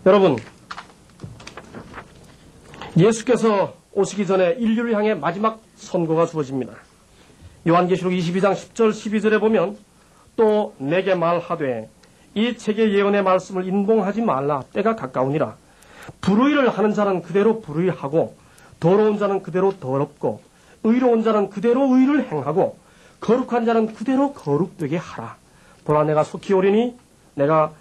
여러분, 예수께서 오시기 전에 인류를 향해 마지막 선고가 주어집니다. 요한계시록 22장 10절 12절에 보면 또 내게 말하되 이 책의 예언의 말씀을 인봉하지 말라. 때가 가까우니라. 불의를 하는 자는 그대로 불의하고 더러운 자는 그대로 더럽고 의로운 자는 그대로 의를 행하고 거룩한 자는 그대로 거룩되게 하라. 보라 내가 속히 오리니 내가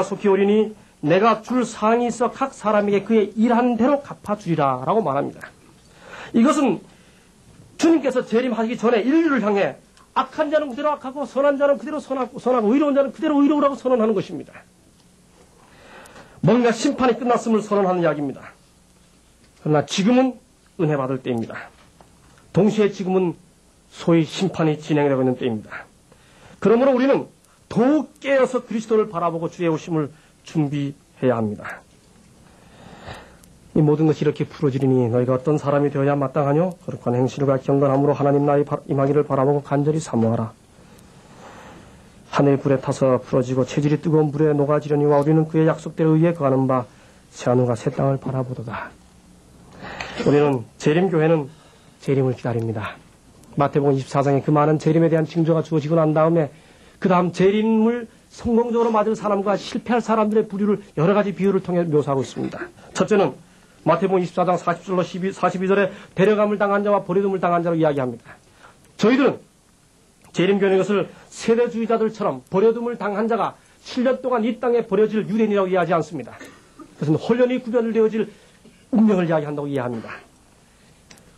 속히 오리니 내가 줄 사항이 있어 각 사람에게 그의 일한 대로 갚아주리라 라고 말합니다. 이것은 주님께서 재림하시기 전에 인류를 향해 악한 자는 그대로 악하고 선한 자는 그대로 선하고 의로운 자는 그대로 의로우라고 선언하는 것입니다. 뭔가 심판이 끝났음을 선언하는 이야기입니다. 그러나 지금은 은혜 받을 때입니다. 동시에 지금은 소위 심판이 진행되고 있는 때입니다. 그러므로 우리는 더욱 깨어서 그리스도를 바라보고 주의 오심을 준비해야 합니다. 이 모든 것이 이렇게 풀어지리니 너희가 어떤 사람이 되어야 마땅하뇨? 거룩한 행실과 경건함으로 하나님 나의 임하기를 바라보고 간절히 사모하라. 하늘 불에 타서 풀어지고 체질이 뜨거운 물에 녹아지려니와 우리는 그의 약속대로 의해 거하는 바 새하늘과 새 땅을 바라보도다. 우리는 재림교회는 재림을 기다립니다. 마태복음 24장에 그 많은 재림에 대한 징조가 주어지고 난 다음에 그 다음 재림을 성공적으로 맞을 사람과 실패할 사람들의 부류를 여러 가지 비유를 통해 묘사하고 있습니다. 첫째는 마태복음 24장 40절로 42절에 데려감을 당한 자와 버려둠을 당한 자로 이야기합니다. 저희들은 재림교회는 이것을 세대주의자들처럼 버려둠을 당한 자가 7년 동안 이 땅에 버려질 유대인이라고 이해하지 않습니다. 그것은 홀연히 구별되어질 운명을 이야기한다고 이해합니다.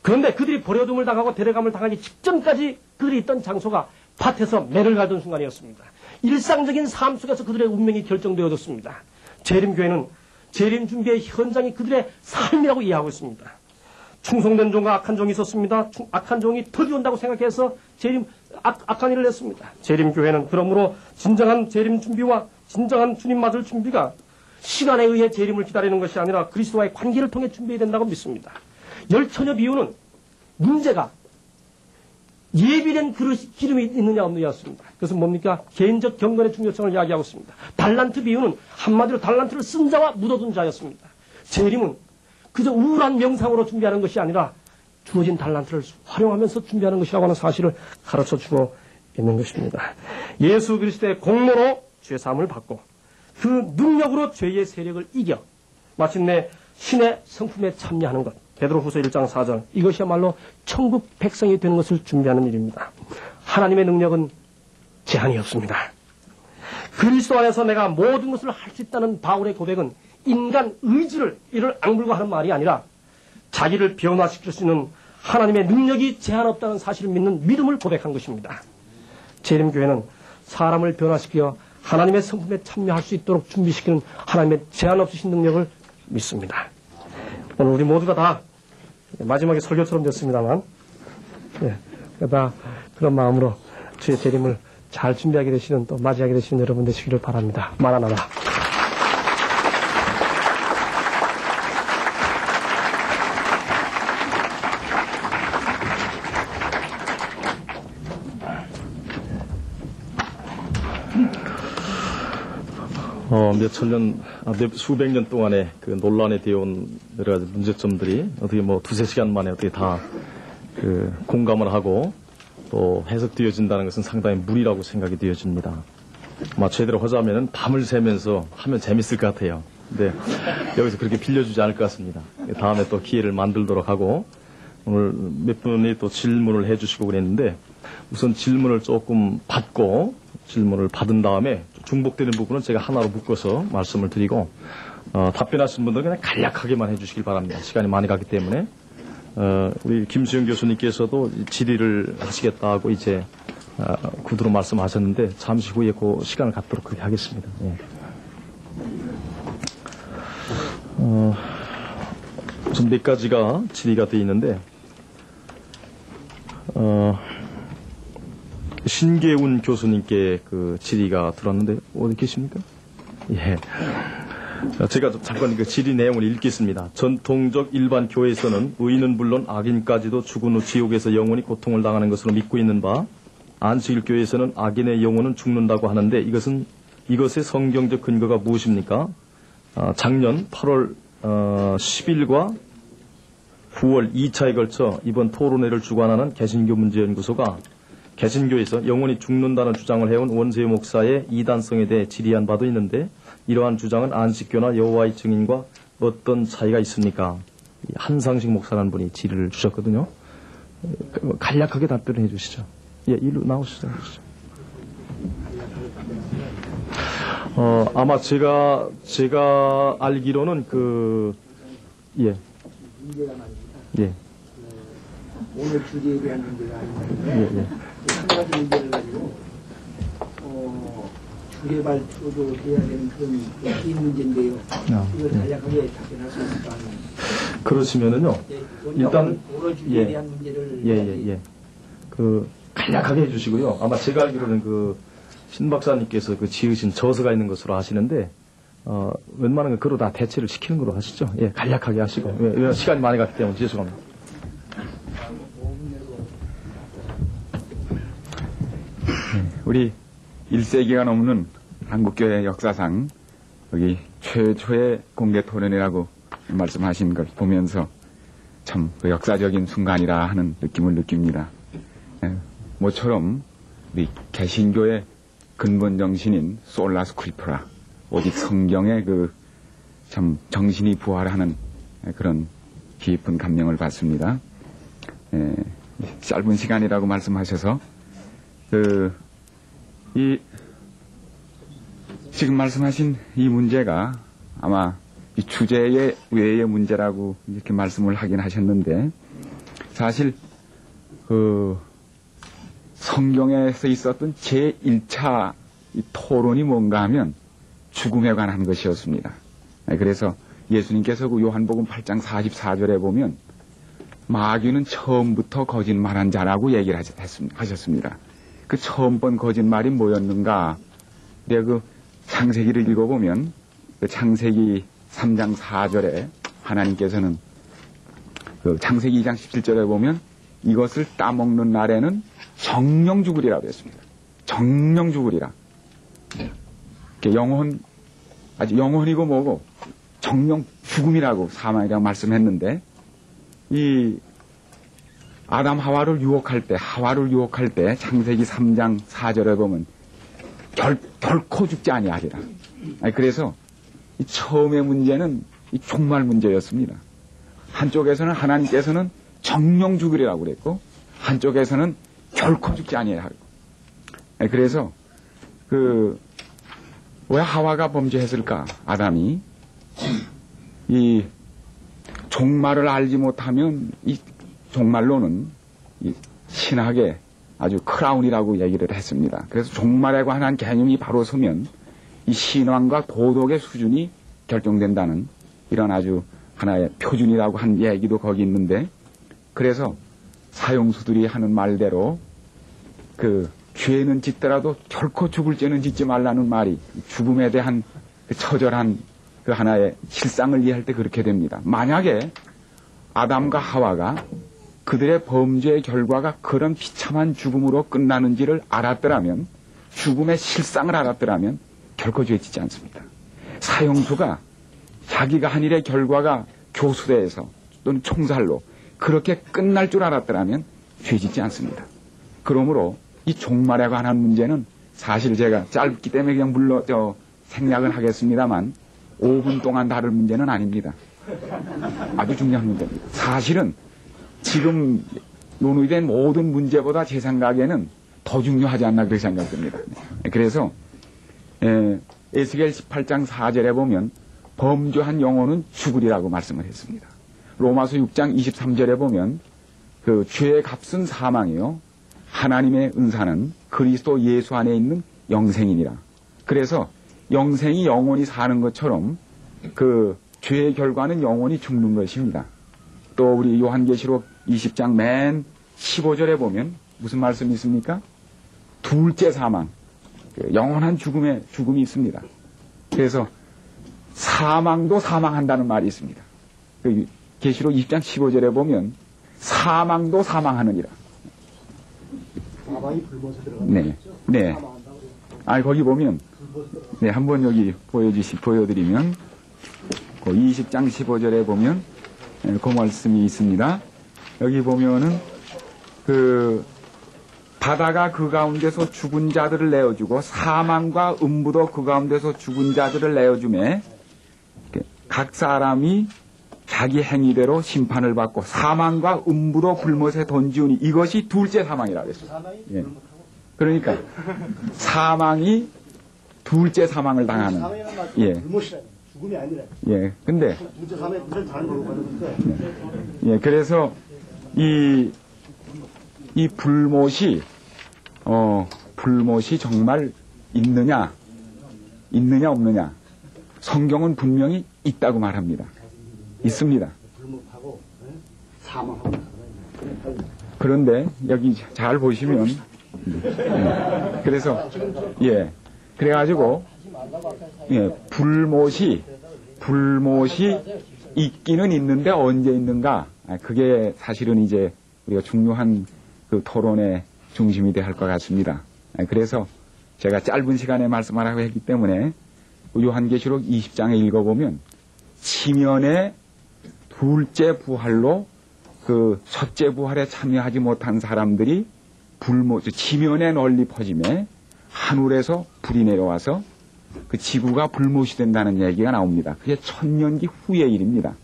그런데 그들이 버려둠을 당하고 데려감을 당하기 직전까지 그들이 있던 장소가 밭에서 매를 갈던 순간이었습니다. 일상적인 삶 속에서 그들의 운명이 결정되어졌습니다. 재림교회는 재림 준비의 현장이 그들의 삶이라고 이해하고 있습니다. 충성된 종과 악한 종이 있었습니다. 악한 종이 덕이 온다고 생각해서 악한 일을 했습니다. 재림교회는 그러므로 진정한 재림 준비와 진정한 주님 맞을 준비가 시간에 의해 재림을 기다리는 것이 아니라 그리스도와의 관계를 통해 준비해야 된다고 믿습니다. 열처녀 비유는 문제가 예비된 기름이 있느냐 없느냐였습니다. 그것은 뭡니까? 개인적 경건의 중요성을 이야기하고 있습니다. 달란트 비유는 한마디로 달란트를 쓴 자와 묻어둔 자였습니다. 재림은 그저 우울한 명상으로 준비하는 것이 아니라 주어진 달란트를 활용하면서 준비하는 것이라고 하는 사실을 가르쳐주고 있는 것입니다. 예수 그리스도의 공로로 죄사함을 받고 그 능력으로 죄의 세력을 이겨 마침내 신의 성품에 참여하는 것. 베드로후서 1장 4절. 이것이야말로 천국 백성이 되는 것을 준비하는 일입니다. 하나님의 능력은 제한이 없습니다. 그리스도 안에서 내가 모든 것을 할 수 있다는 바울의 고백은 인간 의지를 이를 악물고하는 말이 아니라 자기를 변화시킬 수 있는 하나님의 능력이 제한 없다는 사실을 믿는 믿음을 고백한 것입니다. 재림교회는 사람을 변화시켜 하나님의 성품에 참여할 수 있도록 준비시키는 하나님의 제한 없으신 능력을 믿습니다. 오늘 우리 모두가 다 마지막에 설교처럼 됐습니다만 다 그런 마음으로 주의 재림을 잘 준비하게 되시는 또 맞이하게 되시는 여러분 되시기를 바랍니다. 마라나다. 수백 년 동안에 그 논란에 되어온 여러 가지 문제점들이 어떻게 두세 시간 만에 어떻게 다 공감을 하고 또 해석되어진다는 것은 상당히 무리라고 생각이 되어집니다. 제대로 하자면은 밤을 새면서 하면 재밌을 것 같아요. 근데 여기서 그렇게 빌려주지 않을 것 같습니다. 다음에 또 기회를 만들도록 하고 오늘 몇 분이 또 질문을 해주시고 그랬는데 우선 질문을 조금 받고 질문을 받은 다음에 중복되는 부분은 제가 하나로 묶어서 말씀을 드리고 답변하신 분들은 그냥 간략하게만 해주시길 바랍니다. 시간이 많이 가기 때문에 우리 김수영 교수님께서도 질의를 하시겠다고 이제 구두로 말씀하셨는데 잠시 후에 그 시간을 갖도록 그렇게 하겠습니다. 예. 우선 몇 가지가 질의가 되어 있는데 신계훈 교수님께 그 질의가 들었는데 어디 계십니까? 예. 제가 잠깐 그 질의 내용을 읽겠습니다. 전통적 일반 교회에서는 의인은 물론 악인까지도 죽은 후 지옥에서 영원히 고통을 당하는 것으로 믿고 있는 바 안식일 교회에서는 악인의 영혼은 죽는다고 하는데 이것의 성경적 근거가 무엇입니까? 작년 8월 10일과 9월 2차에 걸쳐 이번 토론회를 주관하는 개신교 문제연구소가 개신교에서 영혼이 죽는다는 주장을 해온 원세우 목사의 이단성에 대해 질의한 바도 있는데 이러한 주장은 안식교나 여호와의 증인과 어떤 차이가 있습니까? 한상식 목사라는 분이 질의를 주셨거든요. 간략하게 답변을 해주시죠. 예, 일로 나오시죠. 아마 제가 알기로는 예. 문제가 말입니다. 예. 오늘 주제에 대한 문제가 아닌데 예, 예. 한 가지 문제를 가지고 주개발 표도돼야 되는 그런 긴 문제인데요. 이걸 간략하게 답변할 수 있을까 하는. 그러시면은요. 일단 오늘 주제에 대한 문제를 예. 간략하게 해주시고요. 아마 제가 알기로는 신 박사님께서 지으신 저서가 있는 것으로 아시는데 웬만한 건 그로 다 대체를 시키는 걸로 하시죠. 예, 간략하게 하시고. 예, 시간이 많이 갔기 때문에 죄송합니다. 우리 1세기가 넘는 한국교회 역사상 여기 최초의 공개 토론이라고 말씀하신 걸 보면서 참 역사적인 순간이라 하는 느낌을 느낍니다. 모처럼 우리 개신교의 근본 정신인 솔라 스크립투라, 오직 성경의 참 정신이 부활하는 그런 깊은 감명을 받습니다. 짧은 시간이라고 말씀하셔서 지금 말씀하신 이 문제가 아마 이 주제의 외의 문제라고 이렇게 말씀을 하긴 하셨는데 사실 성경에서 있었던 제1차 이 토론이 뭔가 하면 죽음에 관한 것이었습니다. 그래서 예수님께서 요한복음 8장 44절에 보면 마귀는 처음부터 거짓말한 자라고 얘기를 하셨습니다. 그 처음 번 거짓말이 뭐였는가? 창세기를 읽어보면 창세기 3장 4절에 하나님께서는 창세기 2장 17절에 보면 이것을 따먹는 날에는 정령 죽으리라고 했습니다. 정령 죽으리라. 아주 영혼이고 뭐고 정령 죽음이라고 사망이라고 말씀했는데 이 아담 하와를 유혹할 때 창세기 3장 4절에 보면 결코 죽지 아니하리라. 그래서 이 처음의 문제는 이 종말 문제였습니다. 한쪽에서는 하나님께서는 정령 죽으리라고 그랬고 한쪽에서는 결코 죽지 아니하리라. 그래서 왜 하와가 범죄했을까? 아담이 이 종말을 알지 못하면 이 종말로는 이 신학의 아주 크라운이라고 얘기를 했습니다. 그래서 종말에 관한 개념이 바로 서면 이 신앙과 도덕의 수준이 결정된다는 이런 아주 하나의 표준이라고 한 얘기도 거기 있는데 그래서 사형수들이 하는 말대로 죄는 짓더라도 결코 죽을 죄는 짓지 말라는 말이 죽음에 대한 처절한 하나의 실상을 이해할 때 그렇게 됩니다. 만약에 아담과 하와가 그들의 범죄의 결과가 그런 비참한 죽음으로 끝나는지를 알았더라면 죽음의 실상을 알았더라면 결코 죄 짓지 않습니다. 사형수가 자기가 한 일의 결과가 교수대에서 또는 총살로 그렇게 끝날 줄 알았더라면 죄 짓지 않습니다. 그러므로 이 종말에 관한 문제는 사실 제가 짧기 때문에 그냥 생략을 하겠습니다만 5분 동안 다룰 문제는 아닙니다. 아주 중요한 문제입니다. 사실은 지금 논의된 모든 문제보다 제 생각에는 더 중요하지 않나 그렇게 생각됩니다. 그래서 에스겔 18장 4절에 보면 범죄한 영혼은 죽으리라고 말씀을 했습니다. 로마서 6장 23절에 보면 죄의 값은 사망이요 하나님의 은사는 그리스도 예수 안에 있는 영생이니라. 그래서 영생이 영원히 사는 것처럼 죄의 결과는 영원히 죽는 것입니다. 또 우리 요한계시록 20장 맨 15절에 보면 무슨 말씀이 있습니까? 둘째 사망, 영원한 죽음이 있습니다. 그래서 사망도 사망한다는 말이 있습니다. 계시록 20장 15절에 보면 사망도 사망하느니라. 사망이 불보서 들어가는 거죠? 네. 거기 보면 한번 여기 보여드리면 그 20장 15절에 보면 그 말씀이 있습니다. 여기 보면은 그 바다가 그 가운데서 죽은 자들을 내어주고 사망과 음부도 그 가운데서 죽은 자들을 내어주매 각 사람이 자기 행위대로 심판을 받고 사망과 음부도 불못에 던지우니 이것이 둘째 사망이라고 했어요. 예. 그러니까 사망이 둘째 사망을 당하는. 예. 죽음이 아니라. 예. 근데 둘째 사망이 무슨 다른 걸로 가는데. 예. 그래서 이 불못이 정말 있느냐 없느냐. 성경은 분명히 있다고 말합니다. 있습니다. 불못하고 사망하고. 그런데 여기 잘 보시면 그래서 그래가지고 불못이 있기는 있는데 언제 있는가? 그게 사실은 이제 우리가 중요한 그 토론의 중심이 돼야 할 것 같습니다. 그래서 제가 짧은 시간에 말씀하라고 했기 때문에 요한계시록 20장에 읽어보면 치면의 둘째 부활로 그 첫째 부활에 참여하지 못한 사람들이 지면에 널리 퍼짐에 하늘에서 불이 내려와서 그 지구가 불못이 된다는 얘기가 나옵니다. 그게 천년기 후의 일입니다.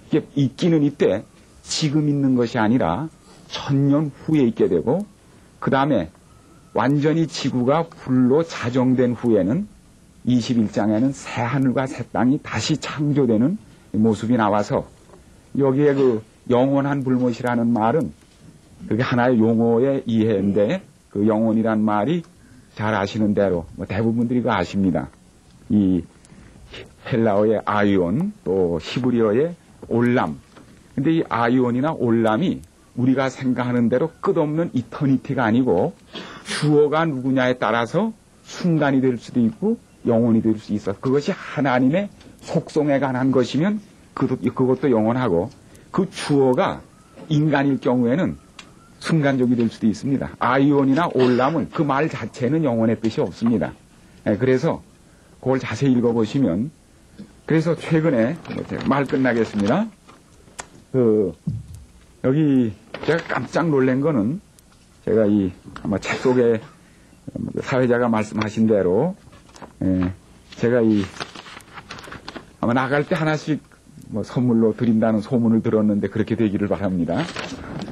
이게 있기는 있대 지금 있는 것이 아니라 천년 후에 있게 되고 그 다음에 완전히 지구가 불로 자정된 후에는 21장에는 새 하늘과 새 땅이 다시 창조되는 모습이 나와서 여기에 그 영원한 불못이라는 말은 그게 하나의 용어의 이해인데 그 영원이란 말이 잘 아시는 대로 대부분들이 그거 아십니다. 이 헬라어의 아이온 또 히브리어의 올람. 근데 이 아이온이나 올람이 우리가 생각하는 대로 끝없는 이터니티가 아니고 주어가 누구냐에 따라서 순간이 될 수도 있고 영원이 될 수 있어. 그것이 하나님의 속성에 관한 것이면 그것도 영원하고 그 주어가 인간일 경우에는 순간적이 될 수도 있습니다. 아이온이나 올람은 그 말 자체는 영원의 뜻이 없습니다. 그래서 그걸 자세히 읽어보시면 그래서 최근에 말 끝나겠습니다. 여기 제가 깜짝 놀란 거는 제가 아마 책 속에 사회자가 말씀하신 대로 제가 아마 나갈 때 하나씩 선물로 드린다는 소문을 들었는데 그렇게 되기를 바랍니다.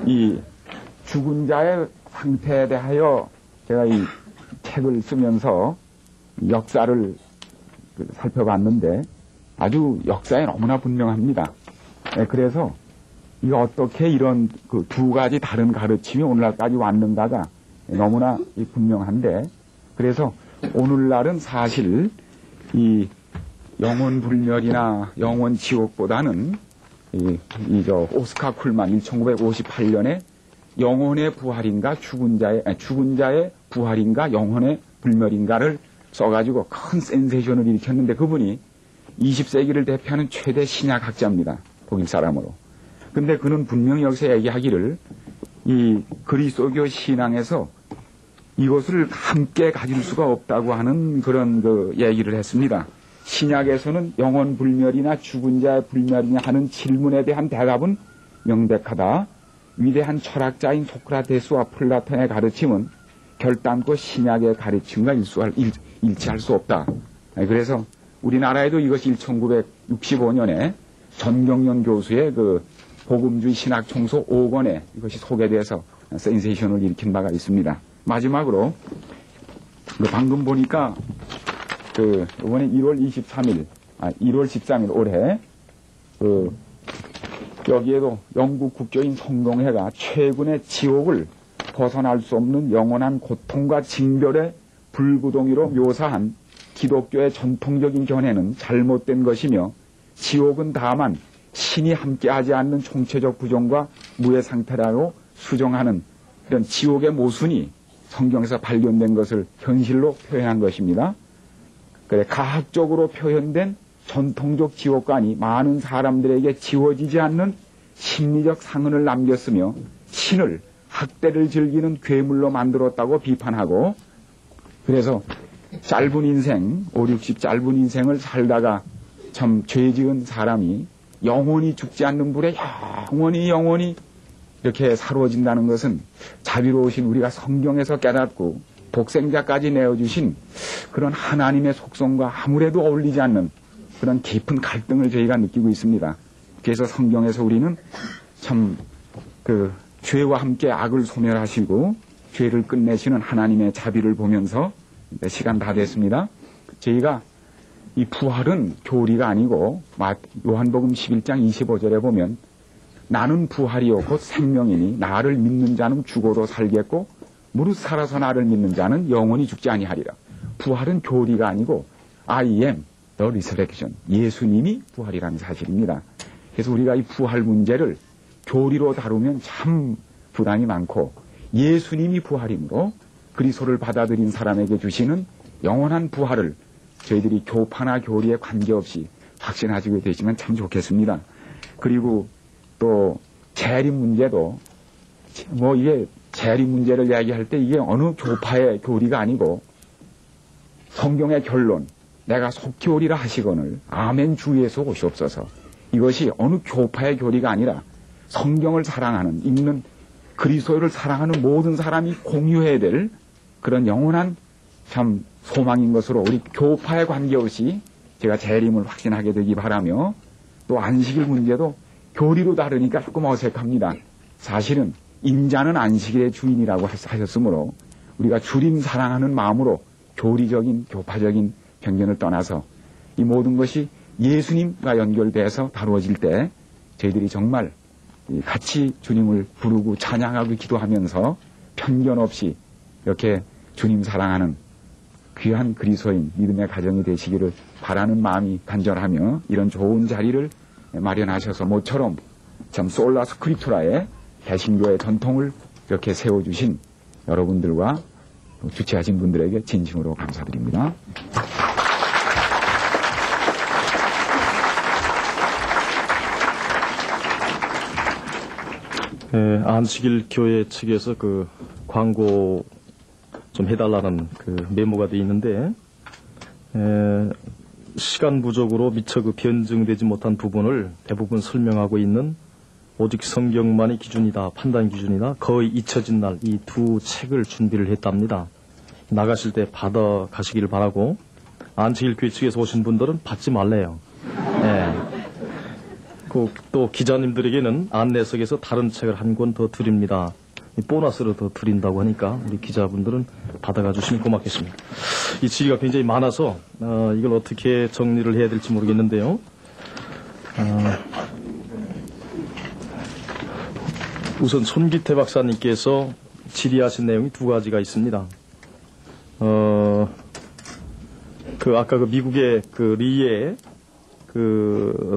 이 죽은 자의 상태에 대하여 제가 이 책을 쓰면서 역사를 살펴봤는데 아주 역사에 너무나 분명합니다. 그래서 이거 어떻게 이런 그 두 가지 다른 가르침이 오늘날까지 왔는가가 너무나 분명한데 그래서 오늘날은 사실 이 영원 불멸이나 영원 지옥보다는 오스카 쿨만 1958년에 영혼의 부활인가 죽은 자의 부활인가 영혼의 불멸인가를 써가지고 큰 센세이션을 일으켰는데 그분이 20세기를 대표하는 최대 신약학자입니다. 독일 사람으로. 근데 그는 분명히 여기서 얘기하기를 이 그리스도교 신앙에서 이것을 함께 가질 수가 없다고 하는 그런 그 얘기를 했습니다. 신약에서는 영원 불멸이나 죽은 자의 불멸이냐 하는 질문에 대한 대답은 명백하다. 위대한 철학자인 소크라테스와 플라톤의 가르침은 결단코 신약의 가르침과 일치할 수 없다. 그래서 우리나라에도 이것이 1965년에 전경련 교수의 그 복음주의 신학총소 5권에 이것이 소개돼서 센세이션을 일으킨 바가 있습니다. 마지막으로 방금 보니까 이번에 1월 13일 올해 여기에도 영국 국교인 성공회가 최근의 지옥을 벗어날 수 없는 영원한 고통과 징별의 불구덩이로 묘사한 기독교의 전통적인 견해는 잘못된 것이며 지옥은 다만 신이 함께하지 않는 총체적 부정과 무의 상태라고 수정하는 이런 지옥의 모순이 성경에서 발견된 것을 현실로 표현한 것입니다. 그래 가학적으로 표현된 전통적 지옥관이 많은 사람들에게 지워지지 않는 심리적 상흔을 남겼으며 신을 학대를 즐기는 괴물로 만들었다고 비판하고 그래서 짧은 인생 50, 60 짧은 인생을 살다가 참 죄 지은 사람이 영원히 죽지 않는 불에 영원히 이렇게 사로워진다는 것은 자비로우신 우리가 성경에서 깨닫고 독생자까지 내어주신 그런 하나님의 속성과 아무래도 어울리지 않는 그런 깊은 갈등을 저희가 느끼고 있습니다. 그래서 성경에서 우리는 참 그 죄와 함께 악을 소멸하시고 죄를 끝내시는 하나님의 자비를 보면서 시간 다 됐습니다. 저희가 이 부활은 교리가 아니고 요한복음 11장 25절에 보면 나는 부활이요 곧 생명이니 나를 믿는 자는 죽어도 살겠고 무릇 살아서 나를 믿는 자는 영원히 죽지 아니하리라. 부활은 교리가 아니고 I am the resurrection. 예수님이 부활이라는 사실입니다. 그래서 우리가 이 부활 문제를 교리로 다루면 참 부담이 많고 예수님이 부활이므로 그리스도를 받아들인 사람에게 주시는 영원한 부활을 저희들이 교파나 교리에 관계없이 확신하시게 되시면 참 좋겠습니다. 그리고 또 재림 문제도 이게 재림 문제를 이야기할 때 이게 어느 교파의 교리가 아니고 성경의 결론 내가 속히 오리라 하시거늘 아멘 주 예수 오시옵소서. 이것이 어느 교파의 교리가 아니라 성경을 사랑하는 읽는 그리스도를 사랑하는 모든 사람이 공유해야 될 그런 영원한 참 소망인 것으로 우리 교파에 관계없이 제가 재림을 확신하게 되기 바라며 또 안식일 문제도 교리로 다르니까 조금 어색합니다. 사실은 인자는 안식일의 주인이라고 하셨으므로 우리가 주님 사랑하는 마음으로 교리적인 교파적인 편견을 떠나서 이 모든 것이 예수님과 연결돼서 다루어질 때 저희들이 정말 같이 주님을 부르고 찬양하고 기도하면서 편견 없이 이렇게 주님 사랑하는 귀한 그리스도인 믿음의 가정이 되시기를 바라는 마음이 간절하며 이런 좋은 자리를 마련하셔서 모처럼 참 솔라 스크립투라의 개신교의 전통을 이렇게 세워주신 여러분들과 주최하신 분들에게 진심으로 감사드립니다. 안식일 교회 측에서 그 광고 좀 해달라는 그 메모가 돼 있는데 시간 부족으로 미처 그 변증되지 못한 부분을 대부분 설명하고 있는 오직 성경만이 기준이다, 판단 기준이다, 거의 잊혀진 날 이 두 책을 준비를 했답니다. 나가실 때 받아 가시기를 바라고 안식일 교회 측에서 오신 분들은 받지 말래요. 또 기자님들에게는 안내석에서 다른 책을 한 권 더 드립니다. 보너스로 더 드린다고 하니까 우리 기자분들은 받아가 주시면 고맙겠습니다. 이 질의가 굉장히 많아서 이걸 어떻게 정리를 해야 될지 모르겠는데요. 우선 손기태 박사님께서 질의하신 내용이 두 가지가 있습니다. 아까 그 미국의 그 리의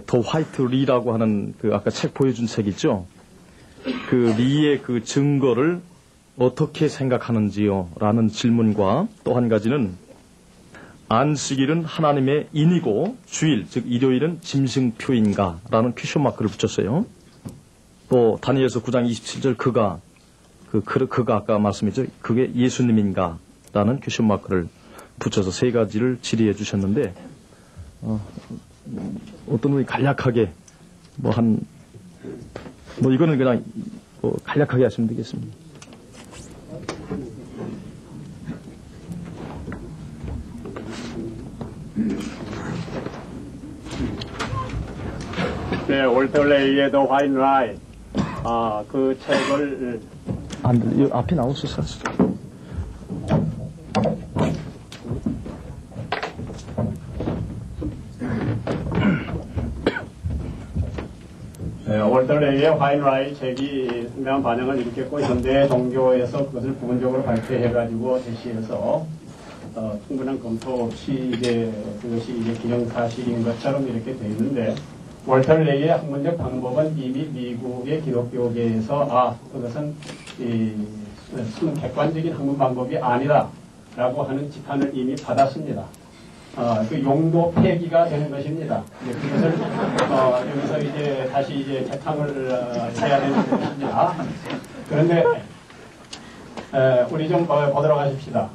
더 화이트 리라고 하는 아까 책 보여준 책 있죠? 그 리의 그 증거를 어떻게 생각하는지요? 라는 질문과 또 한 가지는 안식일은 하나님의 인이고 주일, 즉 일요일은 짐승표인가? 라는 퀴션 마크를 붙였어요. 또 다니엘서 9장 27절 그가 아까 말씀했죠? 그게 예수님인가? 라는 퀴션 마크를 붙여서 세 가지를 질의해 주셨는데 어떤 분이 간략하게 이거는 그냥 간략하게 하시면 되겠습니다. 네, 월터 레이의 더 화이트 라이. 그 책을 안 돼, 앞에 나올 수 있어. 월터 레이의 화이트 라이 책이 상당한 반응을 일으켰고 현대 종교에서 그것을 부분적으로 발표해가지고 제시해서 충분한 검토 없이 그것이 기정사실인 것처럼 이렇게 되어 있는데 월터 레이의 학문적 방법은 이미 미국의 기독교계에서 그것은 객관적인 학문 방법이 아니다라고 하는 지탄을 이미 받았습니다. 그 용도 폐기가 되는 것입니다. 그것을 여기서 이제 다시 재탕을 해야 되는 것입니다. 그런데 우리 좀 보도록 하십시다.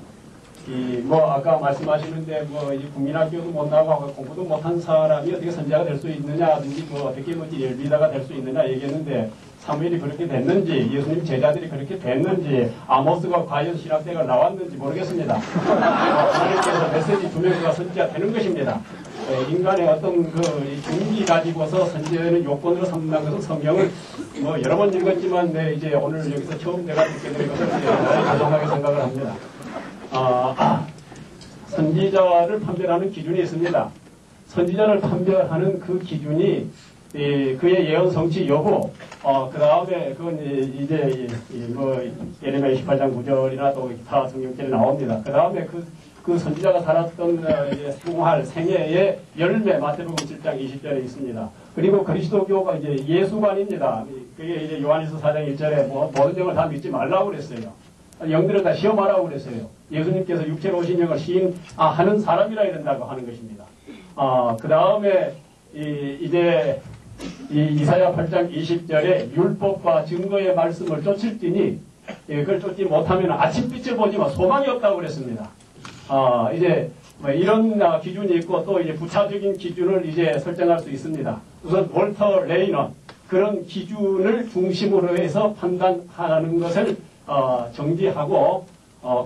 아까 말씀하시는데, 이 국민학교도 못 나가고 공부도 못한 사람이 어떻게 선지자가 될 수 있느냐든지, 어떻게 리더가 될 수 있느냐 얘기했는데, 사무엘이 그렇게 됐는지, 예수님 제자들이 그렇게 됐는지, 아모스가 과연 신학대가 나왔는지 모르겠습니다. 하나님께서 메시지 두 명과 선지자 되는 것입니다. 인간의 어떤 중기 가지고서 선지자는 요건으로 삼는다는 것은 성경을 여러 번 읽었지만, 이제 오늘 여기서 처음 내가 듣게 된 것을 가정하게 생각을 합니다. 선지자를 판별하는 기준이 있습니다. 선지자를 판별하는 그 기준이 그의 예언 성취 여부, 그 다음에 그건 이제 예레미야 28장 9절이나 또 기타 성경절에 나옵니다. 그 다음에 그 선지자가 살았던 생활, 생애의 열매, 마태복음 7장 20절에 있습니다. 그리고 그리스도교가 이제 예수관입니다. 그게 이제 요한일서 4장 1절에 모든 영을 다 믿지 말라고 그랬어요. 영들은 다 시험하라고 그랬어요. 예수님께서 육체로 오신 영을 시인하는 사람이라 해야 된다고 하는 것입니다. 그 다음에 이제 이사야 8장 20절에 율법과 증거의 말씀을 쫓을지니 그걸 쫓지 못하면 아침빛을 보지만 소망이 없다고 그랬습니다. 이제 이런 기준이 있고 또 이제 부차적인 기준을 이제 설정할 수 있습니다. 우선 월터 레이넌 그런 기준을 중심으로 해서 판단하는 것을 정지하고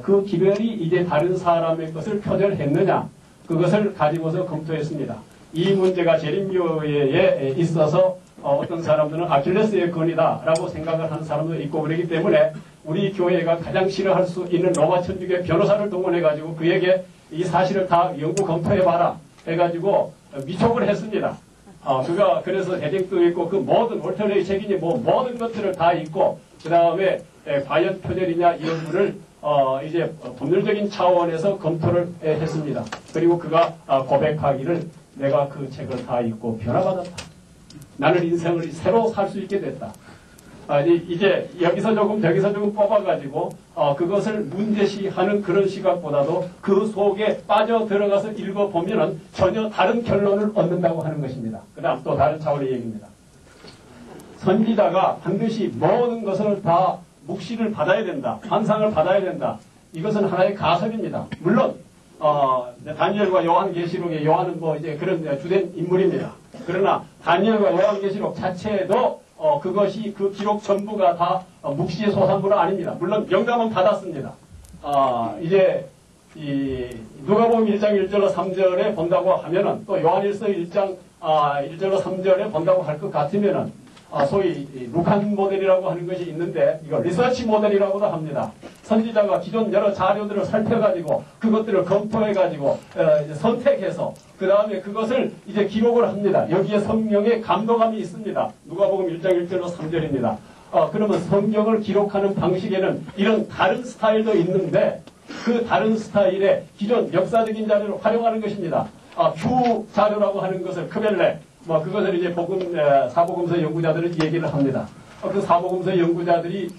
그 기별이 이제 다른 사람의 것을 표절했느냐 그것을 가지고서 검토했습니다. 이 문제가 재림교회에 있어서 어떤 사람들은 아킬레스의 건이다라고 생각을 하는 사람도 있고 그렇기 때문에 우리 교회가 가장 싫어할 수 있는 로마 천주교 변호사를 동원해가지고 그에게 이 사실을 다 연구 검토해봐라 해가지고 미촉을 했습니다. 그가 그래서 대쟁도 있고 그 모든 월터레이 책임이 모든 것들을 다 있고 그 다음에 과연 표절이냐 이 여부를 이제 법률적인 차원에서 검토를 했습니다. 그리고 그가 고백하기를 내가 그 책을 다 읽고 변화받았다. 나는 인생을 새로 살 수 있게 됐다. 이제 여기서 조금 저기서 조금 뽑아가지고 그것을 문제시하는 그런 시각보다도 그 속에 빠져들어가서 읽어보면은 전혀 다른 결론을 얻는다고 하는 것입니다. 그 다음 또 다른 차원의 얘기입니다. 선지자가 반드시 모든 것을 다 묵시를 받아야 된다. 환상을 받아야 된다. 이것은 하나의 가설입니다. 물론 다니엘과 요한계시록에 요한은 이제 그런 주된 인물입니다. 그러나 다니엘과 요한계시록 자체도 그것이 그 기록 전부가 다 묵시의 소산물은 아닙니다. 물론 영감은 받았습니다. 이제 누가복음 1장 1절로 3절에 본다고 하면은 또 요한일서 1장 1절로 3절에 본다고 할 것 같으면은 소위 루칸 모델이라고 하는 것이 있는데 이거 리서치 모델이라고도 합니다. 선지자가 기존 여러 자료들을 살펴가지고 그것들을 검토해가지고 선택해서 그 다음에 그것을 이제 기록을 합니다. 여기에 성령의 감동함이 있습니다. 누가복음 1장 1절로 3절입니다. 그러면 성경을 기록하는 방식에는 이런 다른 스타일도 있는데 그 다른 스타일의 기존 역사적인 자료를 활용하는 것입니다. 큐 자료라고 하는 것을 크벨레 그것을 이제 사복음서 연구자들은 얘기를 합니다. 그 사복음서 연구자들이,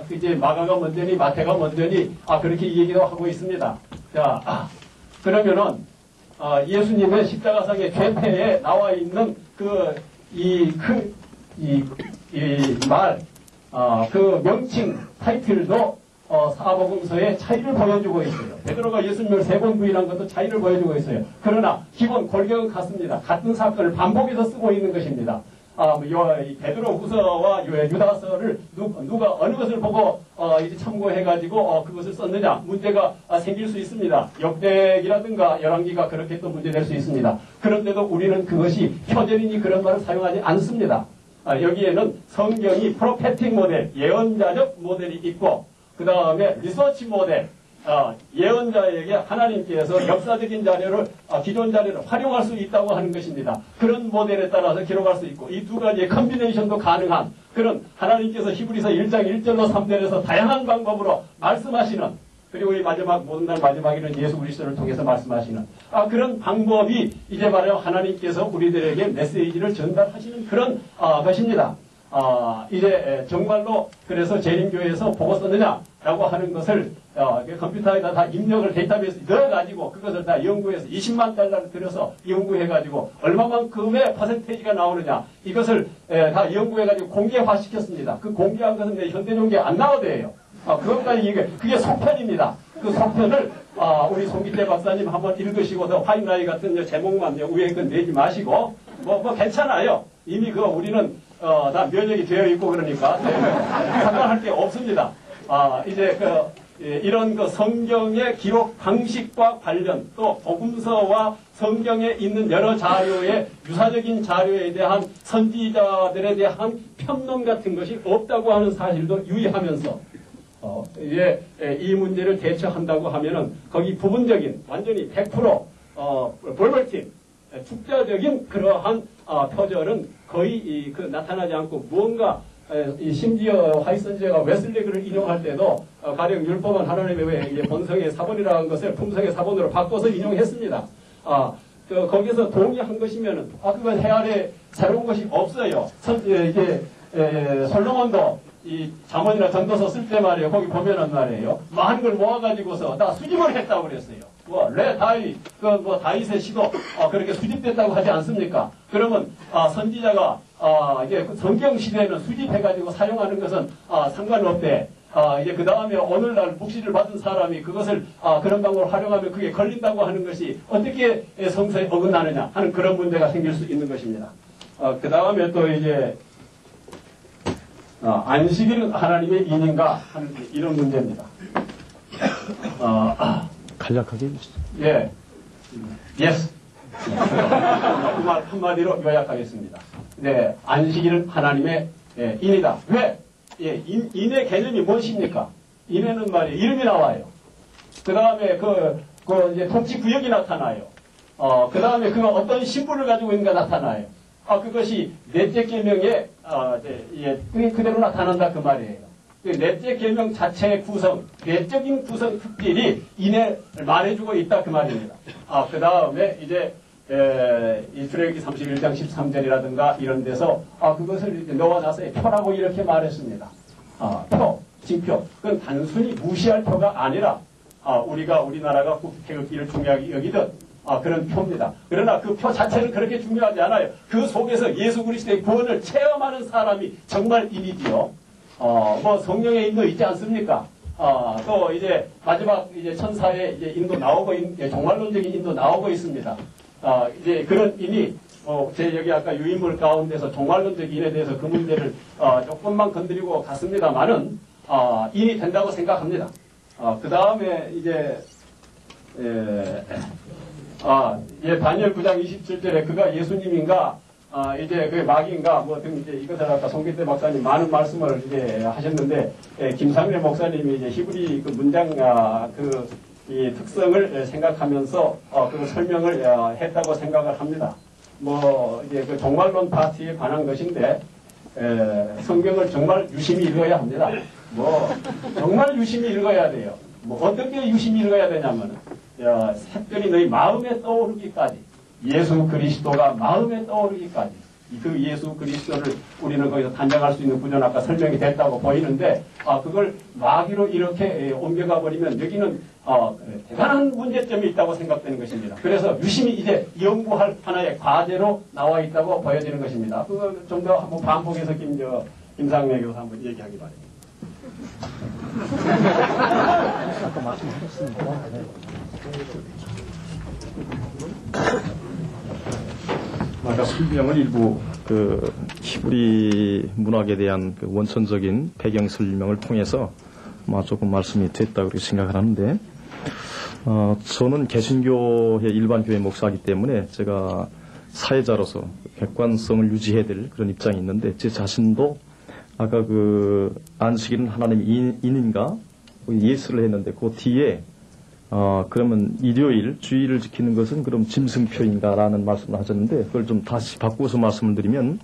이제 마가가 먼저니, 마태가 먼저니, 그렇게 얘기도 하고 있습니다. 자, 그러면은, 예수님의 십자가상의 죄패에 나와 있는 그 명칭, 타이틀도 사복음서의 차이를 보여주고 있어요. 베드로가 예수님을 3번 부인한 것도 차이를 보여주고 있어요. 그러나 기본 골격은 같습니다. 같은 사건을 반복해서 쓰고 있는 것입니다. 베드로 후서와 유다서를 누가 어느 것을 보고 이제 참고해가지고 그것을 썼느냐 문제가 생길 수 있습니다. 역대기라든가 열왕기가 그렇게 또 문제될 수 있습니다. 그런데도 우리는 그것이 표절이니 그런 말을 사용하지 않습니다. 여기에는 성경이 프로페틱 모델, 예언자적 모델이 있고 그 다음에 리서치 모델, 예언자에게 하나님께서 역사적인 자료를, 기존 자료를 활용할 수 있다고 하는 것입니다. 그런 모델에 따라서 기록할 수 있고, 이 두 가지의 컨비네이션도 가능한 그런 하나님께서 히브리서 1장 1절로 3절에서 다양한 방법으로 말씀하시는, 그리고 이 모든 날 마지막에는 예수 그리스도를 통해서 말씀하시는, 그런 방법이 이제 말하여 하나님께서 우리들에게 메시지를 전달하시는 그런, 것입니다. 이제 정말로 그래서 재림교회에서 보고 썼느냐라고 하는 것을 컴퓨터에다 다 입력을 데이터베이스에 넣어가지고 그것을 다 연구해서 20만 달러를 들여서 연구해가지고 얼마만큼의 퍼센테이지가 나오느냐 이것을 다 연구해가지고 공개화시켰습니다. 그 공개한 것은 현대종교에 안 나오대요. 그것까지 그게 속편입니다. 그 속편을 우리 송기태 박사님 한번 읽으시고서 화인라이 같은 제목만 위에 건 내지 마시고 뭐 괜찮아요. 이미 우리는 다 면역이 되어 있고 그러니까 상관할 게 없습니다. 이제 이런 성경의 기록 방식과 관련 또 복음서와 성경에 있는 여러 자료의 유사적인 자료에 대한 선지자들에 대한 평론 같은 것이 없다고 하는 사실도 유의하면서 이제 이 문제를 대처한다고 하면은 거기 부분적인 완전히 100% 볼벌팀 축자적인 그러한 표절은 거의 나타나지 않고 무언가 심지어 화이선지자가 웨슬리그를 인용할 때도 가령 율법은 하나님의 본성의 사본이라는 것을 품성의 사본으로 바꿔서 인용했습니다. 거기서 동의한 것이면은 그건 해안에 새로운 것이 없어요. 이게 솔로몬도 이 잠언이나 전도서 쓸 때 말이에요. 거기 보면은 말이에요. 많은 걸 모아가지고서 다 수집을 했다고 그랬어요. 다윗의 시도 그렇게 수집됐다고 하지 않습니까? 그러면 선지자가 이게 성경 시대에는 수집해가지고 사용하는 것은 상관없대. 이제 그 다음에 오늘날 묵시를 받은 사람이 그것을 그런 방법으로 활용하면 그게 걸린다고 하는 것이 어떻게 성서에 어긋나느냐 하는 그런 문제가 생길 수 있는 것입니다. 그 다음에 또 이제 안식일은 하나님의 인인가 하는 이런 문제입니다. 간략하게 해주시죠. 예. Yes. 한마디로 요약하겠습니다. 네, 안식일은 하나님의 인이다. 왜? 인의 개념이 무엇입니까? 인에는 말이에요. 이름이 나와요. 그 다음에 이제 통치 구역이 나타나요. 그 다음에 그가 어떤 신분을 가지고 있는가 나타나요. 그것이 넷째 계명에 그대로 나타난다 그 말이에요. 넷째 계명 자체의 구성, 내적인 구성 특질이 인에 말해주고 있다 그 말입니다. 그 다음에 이제 이 출애굽기 31장 13절이라든가 이런 데서 그것을 노아 자서의 표라고 이렇게 말했습니다. 징표. 그건 단순히 무시할 표가 아니라 우리나라가 태극기를 중요하게 여기듯 그런 표입니다. 그러나 그 표 자체는 그렇게 중요하지 않아요. 그 속에서 예수 그리스도의 구원을 체험하는 사람이 정말 인이지요. 성령의 인도 있지 않습니까? 또 이제 마지막 이제 천사의 이제 인도 나오고 종말론적인 인도 나오고 있습니다. 이제 그런 인이 제 여기 아까 유인물 가운데서 종말론적 인에 대해서 그 문제를 조금만 건드리고 갔습니다만은 인이 된다고 생각합니다. 그 다음에 이제 다니엘 9장 27절에 그가 예수님인가 이제 그 마귀인가 이제 이것을 아까 송기태 박사님 많은 말씀을 이제 하셨는데 김상래 목사님이 이제 히브리 그 문장 이 특성을 생각하면서 그 설명을 했다고 생각을 합니다. 이제 그 종말론 파티에 관한 것인데 성경을 정말 유심히 읽어야 합니다. 정말 유심히 읽어야 돼요. 어떻게 유심히 읽어야 되냐면은 색깔이 너희 마음에 떠오르기까지 예수 그리스도가 마음에 떠오르기까지 그 예수 그리스도를 우리는 거기서 단정할 수 있는 구조는 아까 설명이 됐다고 보이는데 그걸 마귀로 이렇게 옮겨가 버리면 여기는 대단한 문제점이 있다고 생각되는 것입니다. 그래서 유심히 이제 연구할 하나의 과제로 나와 있다고 보여지는 것입니다. 그걸 좀 더 한번 반복해서 김상래 교사 한번 얘기하기 바랍니다. 아까 말씀하셨습니다. 아까 설명을 일부 히브리 문학에 대한 원천적인 배경 설명을 통해서 조금 말씀이 됐다 그렇게 생각을 하는데 저는 개신교의 일반 교회 목사이기 때문에 제가 사회자로서 객관성을 유지해야 될 그런 입장이 있는데 제 자신도 아까 안식일은 하나님의 인인가 예스를 했는데 그 뒤에 그러면 일요일 주일을 지키는 것은 그럼 짐승표인가라는 말씀을 하셨는데 그걸 좀 다시 바꾸어서 말씀을 드리면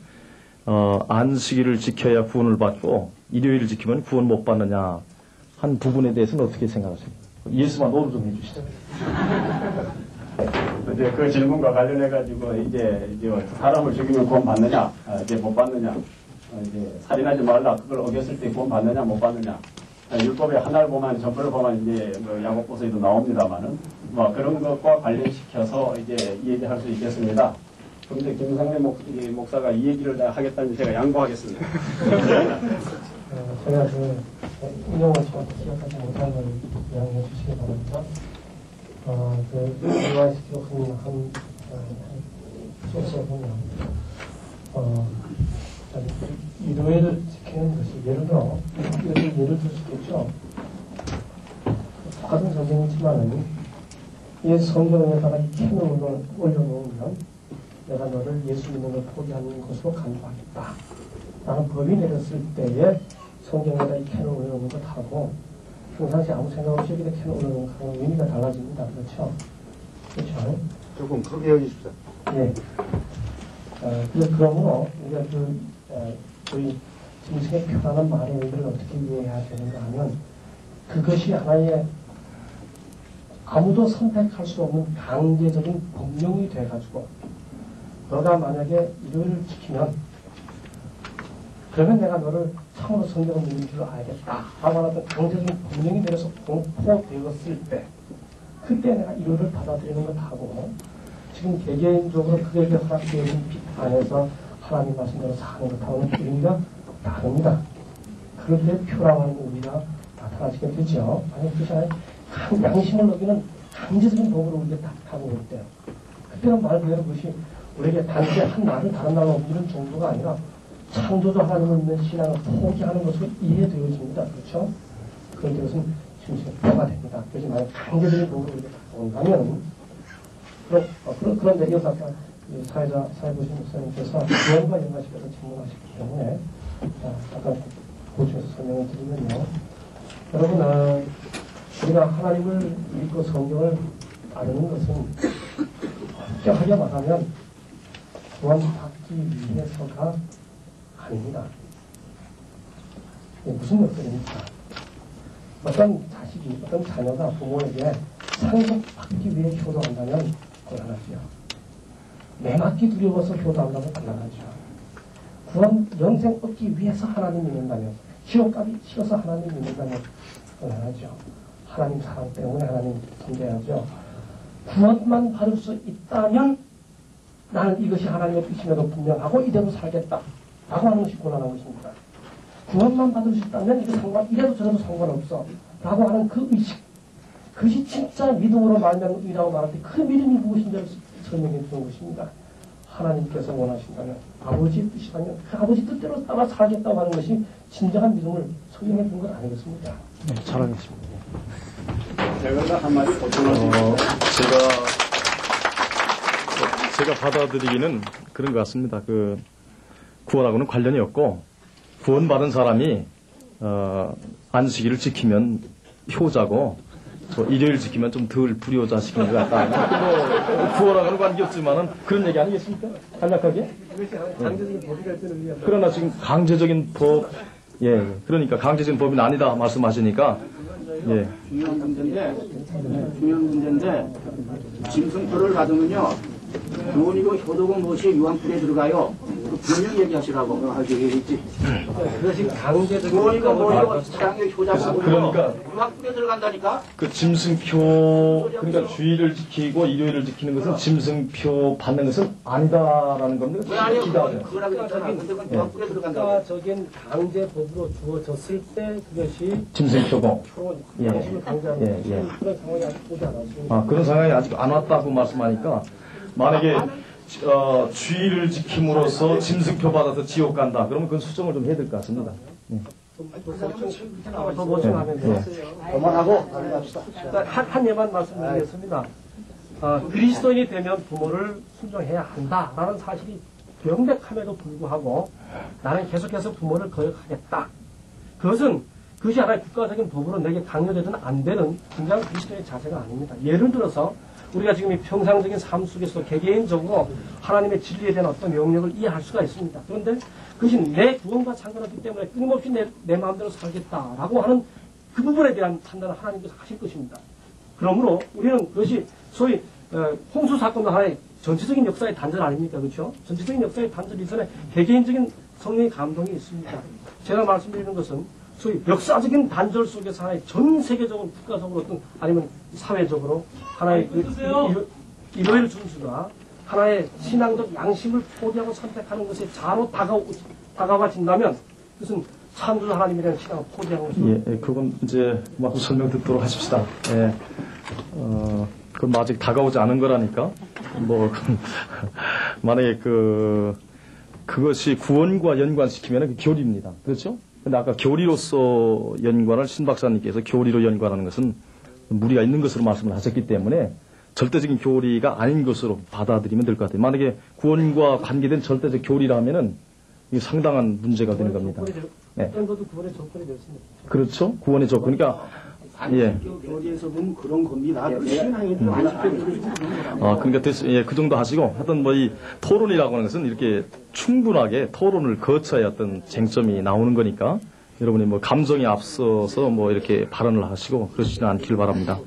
안식일을 지켜야 구원을 받고 일요일을 지키면 구원 못 받느냐 한 부분에 대해서는 어떻게 생각하십니까? 예수만 오로 좀 해주시죠. 이제 그 질문과 관련해가지고 이제 사람을 죽이면 구원 받느냐, 이제 못 받느냐, 이제 살인하지 말라 그걸 어겼을 때 구원 받느냐 못 받느냐. 율법의 하나를 보면 전부를 보면 이제 야고보서에도 나옵니다만은 그런 것과 관련시켜서 이제 얘기할 수 있겠습니다. 그런데 김상래 목사가 이 얘기를 다 하겠다니 제가 양보하겠습니다. 제가 인용을 정확히 기억하지 못한 걸 이야기해 주시기 바랍니다. 유아시키고 한 소스에 보면, 일요일을 지키는 것이 예를 들 수 있겠죠. 똑같은 선생이지만은, 이 성경에다가 이 캔을 올려놓으면, 내가 너를 예수 믿는 걸 포기하는 것으로 간주하겠다. 라는 법이 내렸을 때에 성경에다 이 캔을 올려놓는 것하고, 평상시 아무 생각 없이 이렇게 캔을 올려놓는 것하고 의미가 달라집니다. 그렇죠? 그렇죠? 조금 크게 여기십시오. 예. 그러므로, 우리가 저희 짐승의 표라는 말의 의미를 어떻게 이해해야 되는가 하면, 그것이 하나의 아무도 선택할 수 없는 강제적인 법령이 돼가지고, 너가 만약에 일요일을 지키면, 그러면 내가 너를 참으로 성경을 믿는 줄 알겠다. 라고 하는 강제적인 법령이 내려서 공포되었을 때, 그때 내가 일요일을 받아들이는 것하고, 지금 개개인적으로 그에게 허락되어진 빛 안에서 하나님 말씀대로 사는 것하고는 의미가 다릅니다. 그럴 때 표라고 하는 의미가 나타나시게 되죠. 만약 그것이 양심을 어기는 강제적인 법으로 우리가 답하고 올 때요. 그때는 말 그대로 그것이 우리에게 단지 한 날을 다른 날로 옮기는 정도가 아니라 창조주 하나님을 믿는 신앙을 포기하는 것으로 이해되어집니다. 그렇죠? 그럴 때 그것은 심심히 표가 됩니다. 그것이 만약 강제적인 법으로 우리가 온다면, 그런데 이어서 아까 사회보신 목사님께서 구원과 연관시켜서 질문하셨기 때문에, 아까 보충해서 설명을 드리면요. 여러분, 우리가 하나님을 믿고 성경을 아는 것은 엄격하게 말하면 구원받기 위해서가 아닙니다. 무슨 역설입니까? 어떤 자식이, 어떤 자녀가 부모에게 상속받기 위해 효도한다면 곤란하지요. 매맞기 두려워서 효도한다면 곤란하죠. 구원, 영생 얻기 위해서 하나님 믿는다면, 지옥가기 싫어서 하나님 믿는다면 곤란하죠. 하나님 사랑 때문에 하나님 존재하죠. 구원만 받을 수 있다면 나는 이것이 하나님의 뜻임에도 분명하고 이대로 살겠다. 라고 하는 것이 곤란한 것입니다. 구원만 받을 수 있다면 이래도 저래도 상관없어. 라고 하는 그 의식. 그것이 진짜 믿음으로 말하는 의라고 말할 때 그 믿음이 무엇인지를 설명해 주는 것입니다. 하나님께서 원하신다면, 아버지 뜻이라면 그 아버지 뜻대로 따라 살겠다고 하는 것이 진정한 믿음을 설명해 준 것 아니겠습니까? 네, 잘하겠습니다. 제가 한마디 보충하시면 제가 받아들이기는 그런 것 같습니다. 구원하고는 관련이 없고, 구원받은 사람이 안식일을 지키면 효자고, 또 일요일 지키면 좀 덜 불효자 시키는 것 같다. 구원하고는 관계없지만은 그런 얘기 아니겠습니까? 간략하게? 강제적인 법이 될 때는 위해서. 그러나 지금 강제적인 법, 그러니까 강제적인 법은 아니다 말씀하시니까, 중요한 문제인데, 짐승표를 받으면요, 교훈이고 효도고 무엇이 유한풀에 들어가요. 분명히 얘기하시라고 하기 있지. 그것이 강제적인 교훈이고 뭐이고 사랑의 효자고 그러니까 유한풀에 들어간다니까. 그 짐승표, 그러니까 주일을 지키고 일요일을 지키는 것은 짐승표 받는 것은 아니다라는 겁니다. 왜 아니요? 그거라고 했잖아. 근데 그건 유한풀에 들어간다. 국가적인 강제법으로 주어졌을 때 그것이 짐승표고. 양심을 강제하는 그런 상황이 아직 오지 않았습니다. 그런 상황이 아직 안 왔다고 말씀하니까, 만약에 주의를 지킴으로써 짐승표 받아서 지옥 간다. 그러면 그건 수정을 좀 해야 될 것 같습니다. 더 보충하면서 그만하고 한 예만 말씀드리겠습니다. 그리스도인이 되면 부모를 순종해야 한다라는 사실이 명백함에도 불구하고 나는 계속해서 부모를 거역하겠다. 그것이 하나의 국가적인 법으로 내게 강요되든 안 되는 굉장히 그리스도의 자세가 아닙니다. 예를 들어서 우리가 지금 이 평상적인 삶 속에서 개개인적으로 하나님의 진리에 대한 어떤 명령을 이해할 수가 있습니다. 그런데 그것이 내 구원과 상관없기 때문에 끊임없이 내 마음대로 살겠다라고 하는 그 부분에 대한 판단을 하나님께서 하실 것입니다. 그러므로 우리는 그것이 소위 홍수 사건도 하나의 전체적인 역사의 단절 아닙니까? 그렇죠? 전체적인 역사의 단절 이전에 개개인적인 성령의 감동이 있습니다. 제가 말씀드리는 것은 소위 역사적인 단절 속에서 하나의 전 세계적으로 국가적으로 어떤 아니면 사회적으로 하나의 일요일 준수가 하나의 신앙적 양심을 포기하고 선택하는 것에 자로 다가와진다면 그것은 창조주 하나님이라는 신앙을 포기한 것입니다. 예, 그건 이제 마저 설명 듣도록 하십시다. 예, 그건 아직 다가오지 않은 거라니까. 뭐, 만약에 그것이 구원과 연관시키면 그 교리입니다. 그렇죠? 근데 아까 교리로서 연관을 신 박사님께서 교리로 연관하는 것은 무리가 있는 것으로 말씀을 하셨기 때문에 절대적인 교리가 아닌 것으로 받아들이면 될 것 같아요. 만약에 구원과 관계된 절대적 교리라 하면은 이게 상당한 문제가 되는 겁니다. 네. 어떤 것도 구원의 조건이 되었습니다. 그렇죠? 구원의 조건. 그러니까, 예. 교리에서 보면 그런 겁니다. 그 신앙에도 안 지켜주고 그런 거라. 그러니까 예, 그 정도 하시고, 하여튼 뭐 이 토론이라고 하는 것은 이렇게 충분하게 토론을 거쳐야 어떤 쟁점이 나오는 거니까, 여러분이 뭐 감정에 앞서서 뭐 이렇게 발언을 하시고 그러시지는 않기를 바랍니다.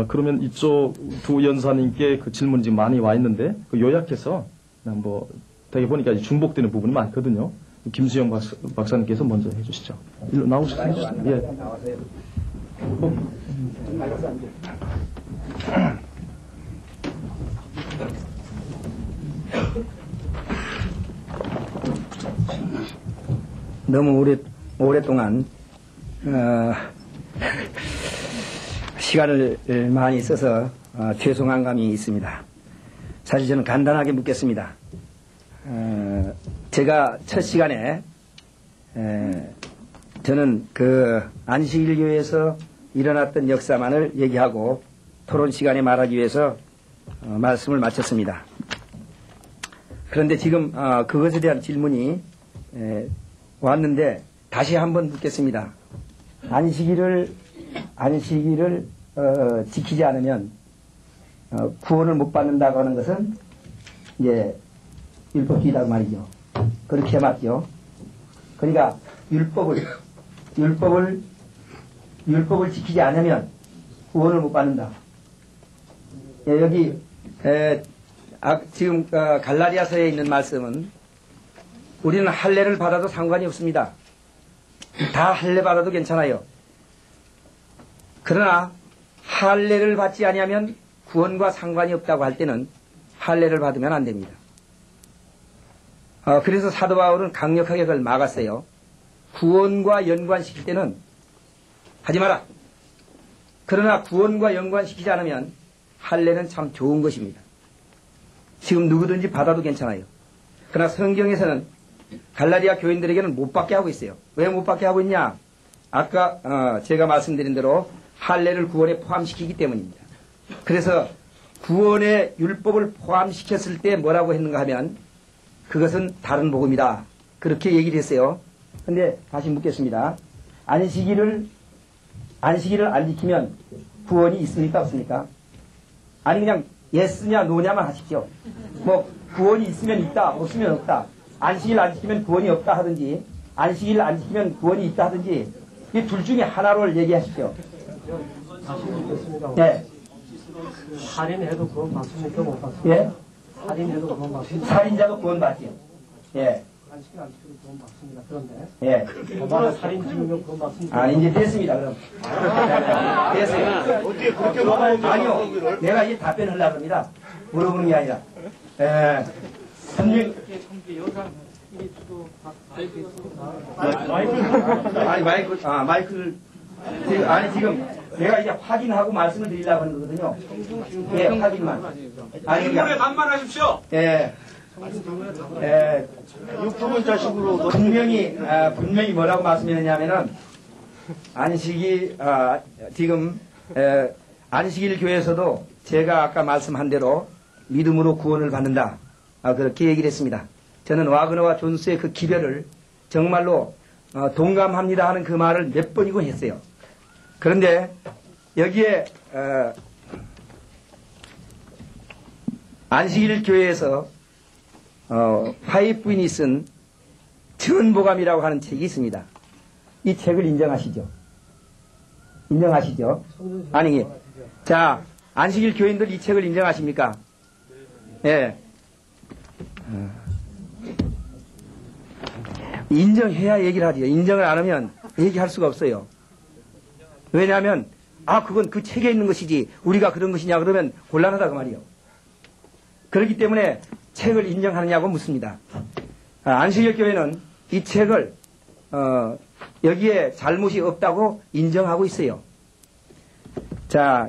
그러면 이쪽 두 연사님께 그 질문이 지금 많이 와 있는데, 그 요약해서, 그냥 뭐, 되게 보니까 중복되는 부분이 많거든요. 김수영 박사님께서 먼저 해주시죠. 일로 나오셔서 해주시죠. 예. 너무 오랫동안 시간을 많이 써서 죄송한 감이 있습니다. 사실 저는 간단하게 묻겠습니다. 제가 첫 시간에 저는 그 안식일교회에서 일어났던 역사만을 얘기하고 토론 시간에 말하기 위해서 말씀을 마쳤습니다. 그런데 지금 그것에 대한 질문이 왔는데 다시 한번 묻겠습니다. 안식일을 지키지 않으면 구원을 못 받는다고 하는 것은 이제 율법주의다 말이죠. 그렇게 맞죠. 그러니까 율법을 지키지 않으면 구원을 못 받는다. 예, 여기 지금 갈라디아서에 있는 말씀은 우리는 할례를 받아도 상관이 없습니다. 다 할례 받아도 괜찮아요. 그러나 할례를 받지 아니하면 구원과 상관이 없다고 할 때는 할례를 받으면 안 됩니다. 그래서 사도 바울은 강력하게 그걸 막았어요. 구원과 연관시킬 때는 하지 마라. 그러나 구원과 연관시키지 않으면 할례는 참 좋은 것입니다. 지금 누구든지 받아도 괜찮아요. 그러나 성경에서는 갈라디아 교인들에게는 못 받게 하고 있어요. 왜 못 받게 하고 있냐? 아까 제가 말씀드린 대로 할례를 구원에 포함시키기 때문입니다. 그래서 구원의 율법을 포함시켰을 때 뭐라고 했는가 하면 그것은 다른 복음이다. 그렇게 얘기를 했어요. 근데 다시 묻겠습니다. 안식일을 안 지키면 구원이 있습니까? 없습니까? 아니 그냥 예스냐 노냐만 하십시오. 뭐 구원이 있으면 있다, 없으면 없다. 안식일 안 지키면 구원이 없다 하든지 안식일 안 지키면 구원이 있다 하든지 이 둘 중에 하나를 얘기하십시오. 다시 묻겠습니다. 예. 살인해도 구원 받습니까? 못 받습니까? 예? 살인해도 구원 받습니까? 살인자도 구원 받지요. 예. 안식일 안 지켜도 구원 받습니다. 그런데 예. 도마를 살인 지으면 구원 받습니까? 이제 됐습니다, 그럼. 됐어요. 어떻게 그렇게 아니요. 내가 이제 답변하려고 합니다. 물어보는 게 아니라. 분명히. 마이크를. 지금 내가 이제 확인하고 말씀을 드리려고 하는 거거든요. 예, 확인만. 질문에 답변하십시오. 예. 육품은 자식으로 분명히 뭐라고 말씀했냐면은 안식이 지금 안식일 교회에서도 제가 아까 말씀한 대로 믿음으로 구원을 받는다. 그렇게 얘기를 했습니다. 저는 와그너와 존스의 그 기별을 정말로 동감합니다 하는 그 말을 몇 번이고 했어요. 그런데 여기에 안식일 교회에서 화이트 부인이 쓴 전보감이라고 하는 책이 있습니다. 이 책을 인정하시죠? 인정하시죠? 아니, 자, 안식일 교인들 이 책을 인정하십니까? 예. 인정해야 얘기를 하죠. 인정을 안 하면 얘기할 수가 없어요. 왜냐하면 그건 그 책에 있는 것이지 우리가 그런 것이냐 그러면 곤란하다 그 말이에요. 그렇기 때문에 책을 인정하느냐고 묻습니다. 안식일 교회는 이 책을 여기에 잘못이 없다고 인정하고 있어요. 자,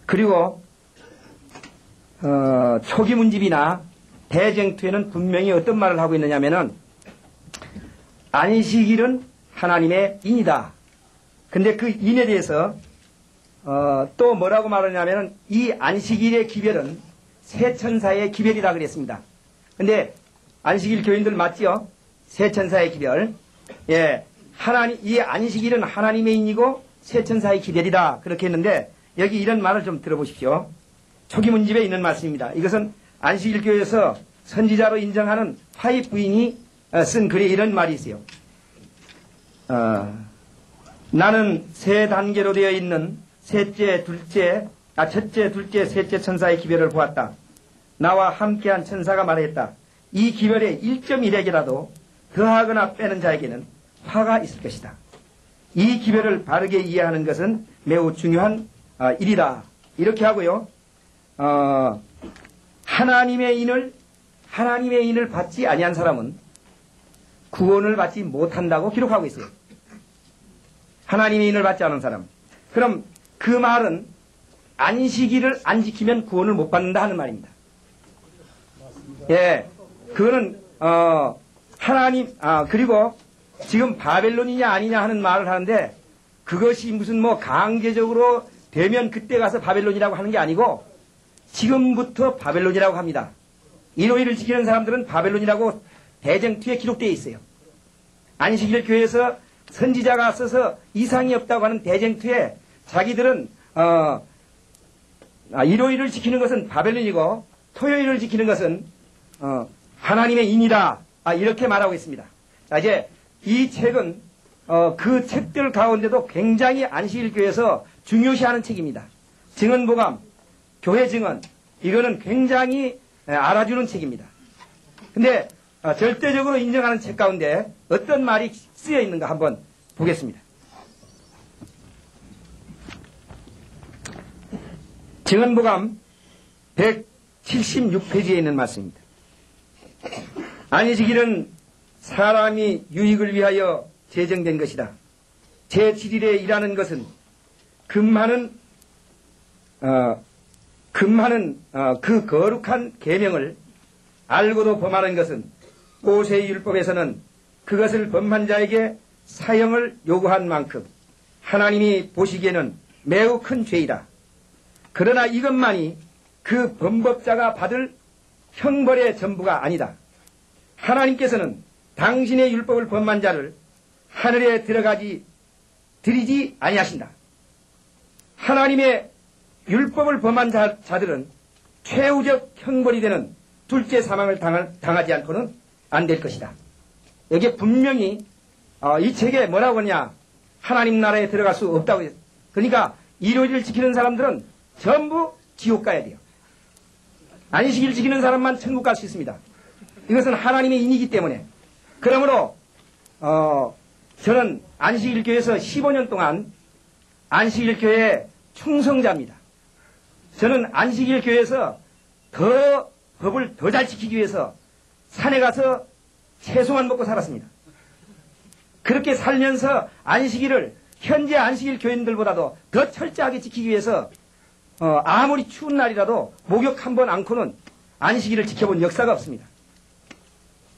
그리고 초기 문집이나 대쟁투에는 분명히 어떤 말을 하고 있느냐면은 안식일은 하나님의 인이다. 근데 그 인에 대해서 또 뭐라고 말하냐면은 이 안식일의 기별은 세 천사의 기별이라 그랬습니다. 근데 안식일 교인들 맞지요? 세 천사의 기별. 예, 이 안식일은 하나님의 인이고 세 천사의 기별이다. 그렇게 했는데 여기 이런 말을 좀 들어보십시오. 초기 문집에 있는 말씀입니다. 이것은 안식일 교회에서 선지자로 인정하는 화입 부인이 쓴 글에 이런 말이 있어요. 나는 세 단계로 되어 있는 첫째, 둘째, 셋째 천사의 기별을 보았다. 나와 함께한 천사가 말했다. 이 기별의 1.1액이라도 더하거나 빼는 자에게는 화가 있을 것이다. 이 기별을 바르게 이해하는 것은 매우 중요한 일이다. 이렇게 하고요. 하나님의 인을 받지 아니한 사람은 구원을 받지 못한다고 기록하고 있어요. 하나님의 인을 받지 않은 사람. 그럼 그 말은 안식일을 안 지키면 구원을 못 받는다 하는 말입니다. 예, 그거는 그리고 지금 바벨론이냐 아니냐 하는 말을 하는데 그것이 무슨 뭐 강제적으로 되면 그때 가서 바벨론이라고 하는 게 아니고 지금부터 바벨론이라고 합니다. 일요일을 지키는 사람들은 바벨론이라고 대쟁투에 기록되어 있어요. 안식일 교회에서 선지자가 써서 이상이 없다고 하는 대쟁투에 자기들은 일요일을 지키는 것은 바벨론이고 토요일을 지키는 것은 하나님의 인이다. 이렇게 말하고 있습니다. 자, 이제 이 책은 그 책들 가운데도 굉장히 안식일 교회에서 중요시하는 책입니다. 증언보감, 교회 증언, 이거는 굉장히 알아주는 책입니다. 근데 절대적으로 인정하는 책 가운데 어떤 말이 쓰여 있는가 한번 보겠습니다. 증언보감 176페이지에 있는 말씀입니다. 안식일은 사람이 유익을 위하여 제정된 것이다. 제7일에 일하는 것은 금하는 그 거룩한 계명을 알고도 범하는 것은 모세율법에서는 그것을 범한 자에게 사형을 요구한 만큼 하나님이 보시기에는 매우 큰 죄이다. 그러나 이것만이 그 범법자가 받을 형벌의 전부가 아니다. 하나님께서는 당신의 율법을 범한 자를 하늘에 들이지 아니하신다. 하나님의 율법을 범한 자들은 최후적 형벌이 되는 둘째 사망을 당하지 않고는 안 될 것이다. 여기에 분명히 이 책에 뭐라고 하냐, 하나님 나라에 들어갈 수 없다고 했어요. 그러니까 일요일을 지키는 사람들은 전부 지옥 가야 돼요. 안식일 지키는 사람만 천국 갈 수 있습니다. 이것은 하나님의 인이기 때문에. 그러므로 저는 안식일 교회에서 15년 동안 안식일 교회의 충성자입니다. 저는 안식일 교회에서 법을 더 잘 지키기 위해서 산에 가서 채소만 먹고 살았습니다. 그렇게 살면서 안식일을 현재 안식일 교인들보다도 더 철저하게 지키기 위해서 아무리 추운 날이라도 목욕 한 번 않고는 안식일을 지켜본 역사가 없습니다.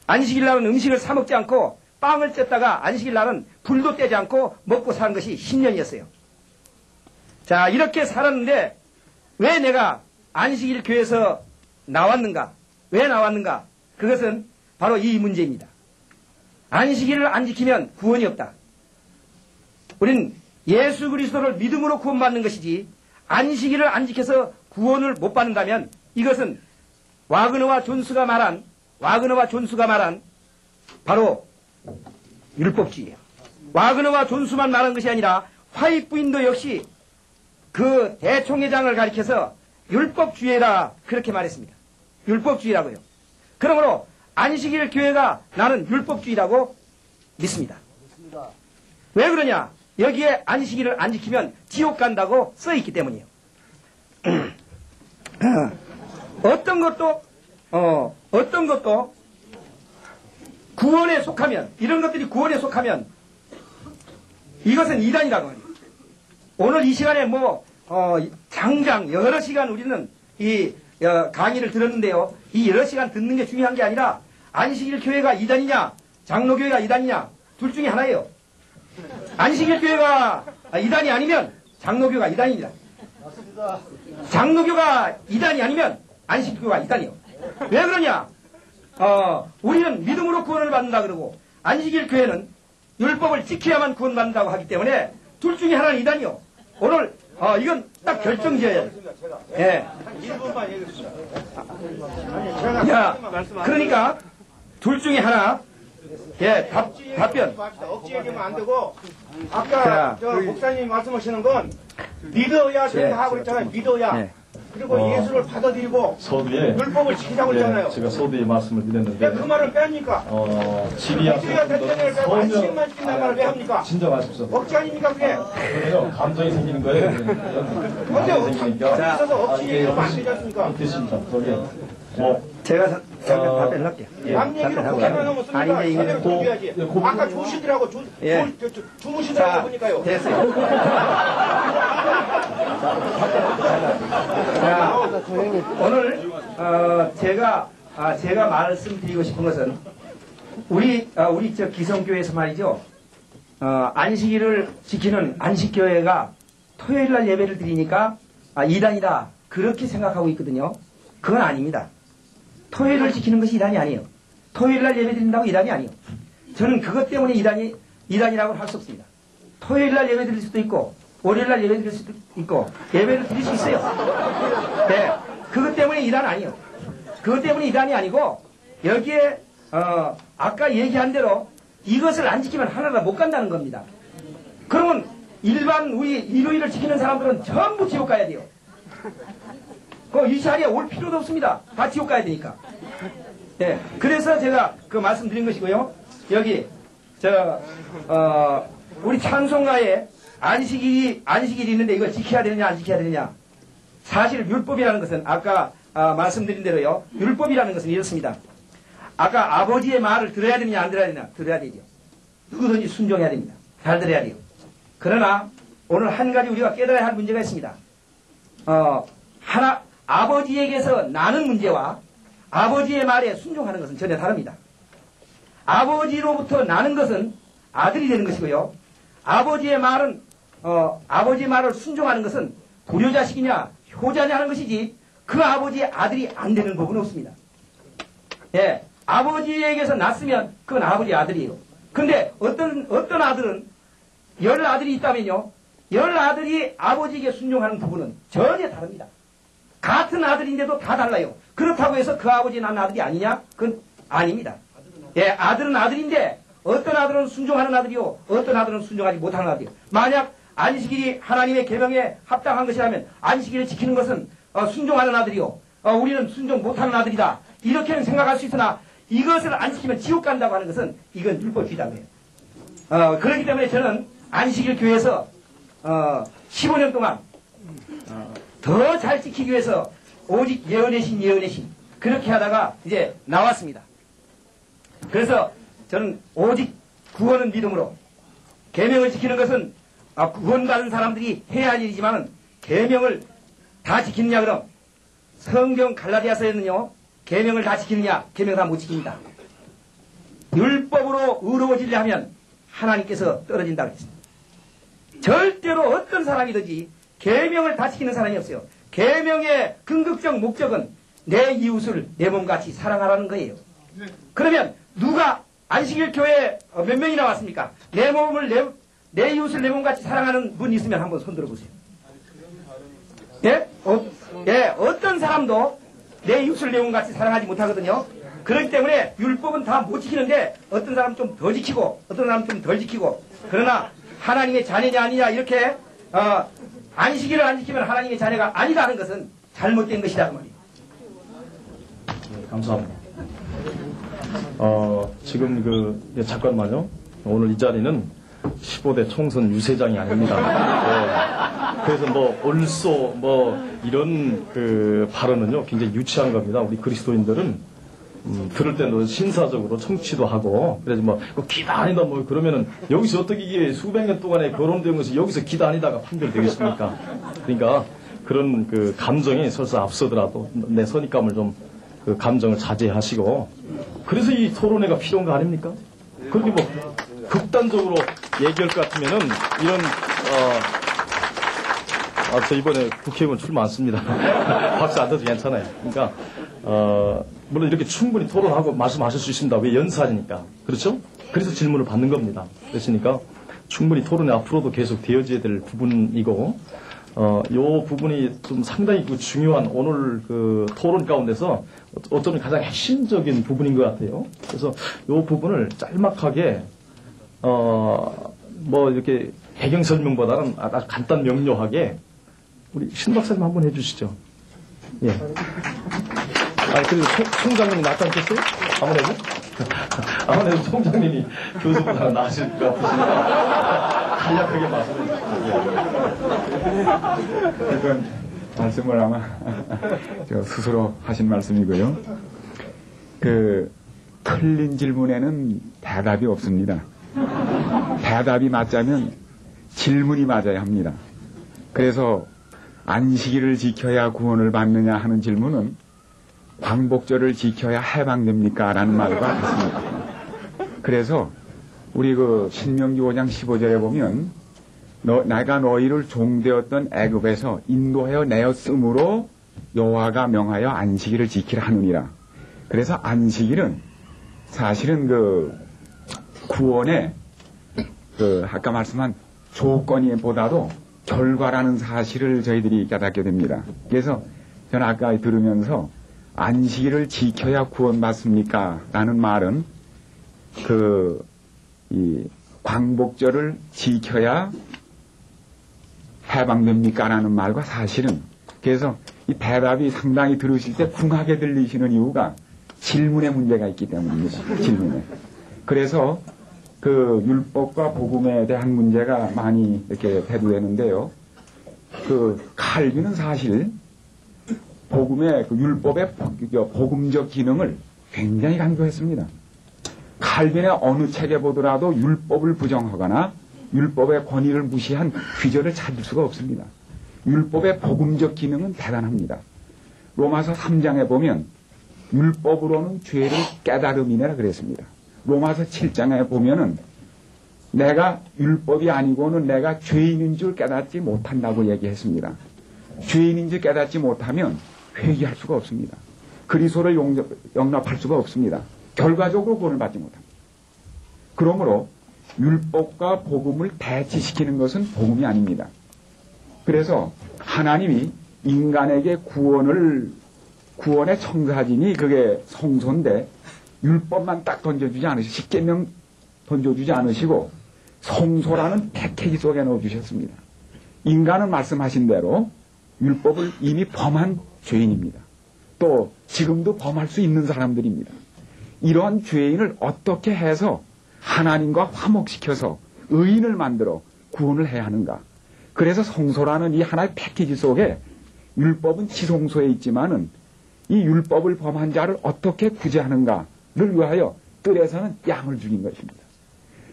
안식일 날은 음식을 사 먹지 않고 빵을 쪘다가 안식일 날은 불도 떼지 않고 먹고 사는 것이 10년이었어요. 자, 이렇게 살았는데 왜 내가 안식일 교회에서 나왔는가? 왜 나왔는가? 그것은 바로 이 문제입니다. 안식일을 안 지키면 구원이 없다. 우린 예수 그리스도를 믿음으로 구원받는 것이지 안식일을 안 지켜서 구원을 못 받는다면 이것은 와그너와 존스가 말한 바로 율법주의예요. 와그너와 존스만 말한 것이 아니라 화이트 부인도 역시 그 대총회장을 가리켜서 율법주의라 그렇게 말했습니다. 율법주의라고요. 그러므로 안식일 교회가 나는 율법주의라고 믿습니다. 왜 그러냐? 여기에 안식일을 안 지키면 지옥 간다고 써있기 때문이에요. 어떤 것도 구원에 속하면, 이런 것들이 구원에 속하면 이것은 이단이라고 합니다. 오늘 이 시간에 장장 여러 시간 우리는 이 강의를 들었는데요. 이 여러 시간 듣는 게 중요한 게 아니라 안식일 교회가 이단이냐 장로교회가 이단이냐 둘 중에 하나예요. 안식일 교회가 이단이 아니면 장로교가 이단입니다. 장로교가 이단이 아니면 안식교가 이단이요. 왜 그러냐? 우리는 믿음으로 구원을 받는다 그러고 안식일 교회는 율법을 지켜야만 구원받는다고 하기 때문에 둘 중에 하나는 이단이요. 오늘 이건 딱 결정지어야 돼. 예. 야, 그러니까 둘 중에 하나. 예, 답변. 억지 얘기하면 안 되고 아까 저 목사님 말씀하시는 건 믿어야 된다 하고 있잖아요. 믿어야. 네. 그리고 예수를 받아들이고 서두에 율법을 지키자고 했잖아요. 제가 서두에 말씀을 드렸는데 왜 그 말을 뺍니까? 지리야 믿어야 된다는 걸 안식일만 지킨다는 말을 왜 합니까? 진정하십시오. 억지 아닙니까 그게? 그러면 감정이 생기는 거예요. 감정이 생기니까. 자, 있어서 억지 얘기하면 안 되지 않습니까? 됐습니다. 저기 제가 잠깐 답변을 할게요. 남 얘기로 고개만 하면 씁니까? 아니, 이제 제대로 들어줘야지. 아까 조시더라고 주무시더라고 보니까요. 됐어요. 자, 오늘 제가 말씀드리고 싶은 것은 우리 저 기성교회에서 말이죠. 안식일을 지키는 안식교회가 토요일날 예배를 드리니까 이단이다 그렇게 생각하고 있거든요. 그건 아닙니다. 토요일을 지키는 것이 이단이 아니에요. 토요일날 예배 드린다고 이단이 아니에요. 저는 그것 때문에 이단이라고 할 수 없습니다. 토요일날 예배 드릴 수도 있고 월요일날 예배 드릴 수도 있고 예배를 드릴 수 있어요. 네, 그것 때문에 이단 아니에요. 그것 때문에 이단이 아니고 여기에 아까 얘기한 대로 이것을 안 지키면 하나가 못 간다는 겁니다. 그러면 일반 우리 일요일을 지키는 사람들은 전부 지옥 가야 돼요. 이 자리에 올 필요도 없습니다. 다 지옥 가야 되니까. 네, 그래서 제가 그 말씀드린 것이고요. 여기 우리 찬송가에 안식일이 있는데 이걸 지켜야 되느냐 안 지켜야 되느냐. 사실 율법이라는 것은 아까 말씀드린 대로요. 율법이라는 것은 이렇습니다. 아까 아버지의 말을 들어야 되느냐 안 들어야 되느냐. 들어야 되죠. 누구든지 순종해야 됩니다. 잘 들어야 돼요. 그러나 오늘 한 가지 우리가 깨달아야 할 문제가 있습니다. 아버지에게서 나는 문제와 아버지의 말에 순종하는 것은 전혀 다릅니다. 아버지로부터 나는 것은 아들이 되는 것이고요. 아버지의 말은 아버지의 말을 순종하는 것은 불효자식이냐 효자냐 하는 것이지 그 아버지의 아들이 안 되는 법은 없습니다. 예, 아버지에게서 났으면 그건 아버지의 아들이에요. 근데 어떤 아들은 10아들이 있다면요. 10아들이 아버지에게 순종하는 부분은 전혀 다릅니다. 같은 아들인데도 다 달라요. 그렇다고 해서 그 아버지 난 아들이 아니냐? 그건 아닙니다. 예, 아들은 아들인데 어떤 아들은 순종하는 아들이요. 어떤 아들은 순종하지 못하는 아들이요. 만약 안식일이 하나님의 계명에 합당한 것이라면 안식일을 지키는 것은 순종하는 아들이요. 우리는 순종 못하는 아들이다. 이렇게는 생각할 수 있으나 이것을 안 지키면 지옥 간다고 하는 것은 이건 율법주의다고 해요. 그렇기 때문에 저는 안식일 교회에서 15년 동안 더 잘 지키기 위해서 오직 예언의 신 그렇게 하다가 이제 나왔습니다. 그래서 저는 오직 구원은 믿음으로 계명을 지키는 것은 구원받은 사람들이 해야 할 일이지만 계명을 다 지키느냐 그럼 성경 갈라디아서에는요 계명을 다 지키느냐 계명 다 못 지킵니다. 율법으로 의로워지려 하면 하나님께서 떨어진다고 했습니다. 절대로 어떤 사람이든지 계명을 다 지키는 사람이 없어요. 계명의 궁극적 목적은 내 이웃을 내 몸같이 사랑하라는 거예요. 그러면 누가 안식일 교회에 몇 명이나 왔습니까? 내 이웃을 내 몸같이 사랑하는 분 있으면 한번 손 들어보세요. 예? 어떤 사람도 내 이웃을 내 몸같이 사랑하지 못하거든요. 그렇기 때문에 율법은 다 못 지키는데 어떤 사람 좀 더 지키고 어떤 사람 좀 덜 지키고 그러나 하나님의 자녀냐 아니냐 이렇게 안식일을 안 지키면 하나님의 자녀가 아니다 하는 것은 잘못된 것이다 그 말이에요. 네, 감사합니다. 지금 잠깐만요. 오늘 이 자리는 15대 총선 유세장이 아닙니다. 네. 그래서 얼쏘 이런 발언은요 굉장히 유치한 겁니다. 우리 그리스도인들은 들을 때는 신사적으로 청취도 하고, 그래서 뭐, 기다 아니다, 뭐, 그러면은, 여기서 어떻게 이게 수백 년 동안에 거론된 것이 여기서 기다 아니다가 판별되겠습니까? 그러니까, 그런 그 감정이 설사 앞서더라도, 내 선입감을 좀, 그 감정을 자제하시고, 그래서 이 토론회가 필요한 거 아닙니까? 그렇게 뭐, 극단적으로 얘기할 것 같으면은, 이런, 저 이번에 국회의원 출마 안 씁니다. 박수 안 쳐도 괜찮아요. 그러니까, 물론 이렇게 충분히 토론하고 말씀하실 수 있습니다. 왜 연사니까. 그렇죠? 그래서 질문을 받는 겁니다. 그러니까 충분히 토론이 앞으로도 계속 되어져야 될 부분이고, 요 부분이 좀 상당히 그 중요한 오늘 그 토론 가운데서 어쩌면 가장 핵심적인 부분인 것 같아요. 그래서 요 부분을 짤막하게, 뭐 이렇게 배경 설명보다는 아주 간단 명료하게 우리 신 박사님 한번 해주시죠. 예. 그리고 총장님이 낫지 않겠어요? 아무래도 총장님이 교수보다 나으실 것 같으시니까 간략하게 말씀해 주시죠. 이건 말씀을 아마 저 스스로 하신 말씀이고요. 그 틀린 질문에는 대답이 없습니다. 대답이 맞자면 질문이 맞아야 합니다. 그래서 안식일을 지켜야 구원을 받느냐 하는 질문은 광복절을 지켜야 해방됩니까? 라는 말과 같습니다. 그래서 우리 그 신명기 5장 15절에 보면 내가 너희를 종되었던 애굽에서 인도하여 내었으므로 여호와가 명하여 안식일을 지키라 하느니라. 그래서 안식일은 사실은 그 구원의 그 아까 말씀한 조건이보다도 결과라는 사실을 저희들이 깨닫게 됩니다. 그래서 저는 아까 들으면서 안식일을 지켜야 구원받습니까? 라는 말은 이 광복절을 지켜야 해방됩니까? 라는 말과 사실은 그래서 이 대답이 상당히 들으실 때 궁하게 들리시는 이유가 질문에 문제가 있기 때문입니다. 질문에. 그래서 그 율법과 복음에 대한 문제가 많이 이렇게 대두되는데요. 그 칼빈은 사실 복음의 그 율법의 복음적 기능을 굉장히 강조했습니다. 칼빈의 어느 책에 보더라도 율법을 부정하거나 율법의 권위를 무시한 귀절을 찾을 수가 없습니다. 율법의 복음적 기능은 대단합니다. 로마서 3장에 보면 율법으로는 죄를 깨달음이라 그랬습니다. 로마서 7장에 보면은 내가 율법이 아니고는 내가 죄인인 줄 깨닫지 못한다고 얘기했습니다. 죄인인 줄 깨닫지 못하면 회개할 수가 없습니다. 그리스도를 용납할 수가 없습니다. 결과적으로 구원을 받지 못합니다. 그러므로 율법과 복음을 대치시키는 것은 복음이 아닙니다. 그래서 하나님이 인간에게 구원의 청사진이 그게 성소인데 율법만 딱 던져주지 않으시고 십계명 던져주지 않으시고 성소라는 패키지 속에 넣어주셨습니다. 인간은 말씀하신 대로 율법을 이미 범한 죄인입니다. 또 지금도 범할 수 있는 사람들입니다. 이러한 죄인을 어떻게 해서 하나님과 화목시켜서 의인을 만들어 구원을 해야 하는가. 그래서 성소라는 이 하나의 패키지 속에 율법은 지성소에 있지만은 이 율법을 범한 자를 어떻게 구제하는가를 위하여 뜰에서는 양을 죽인 것입니다.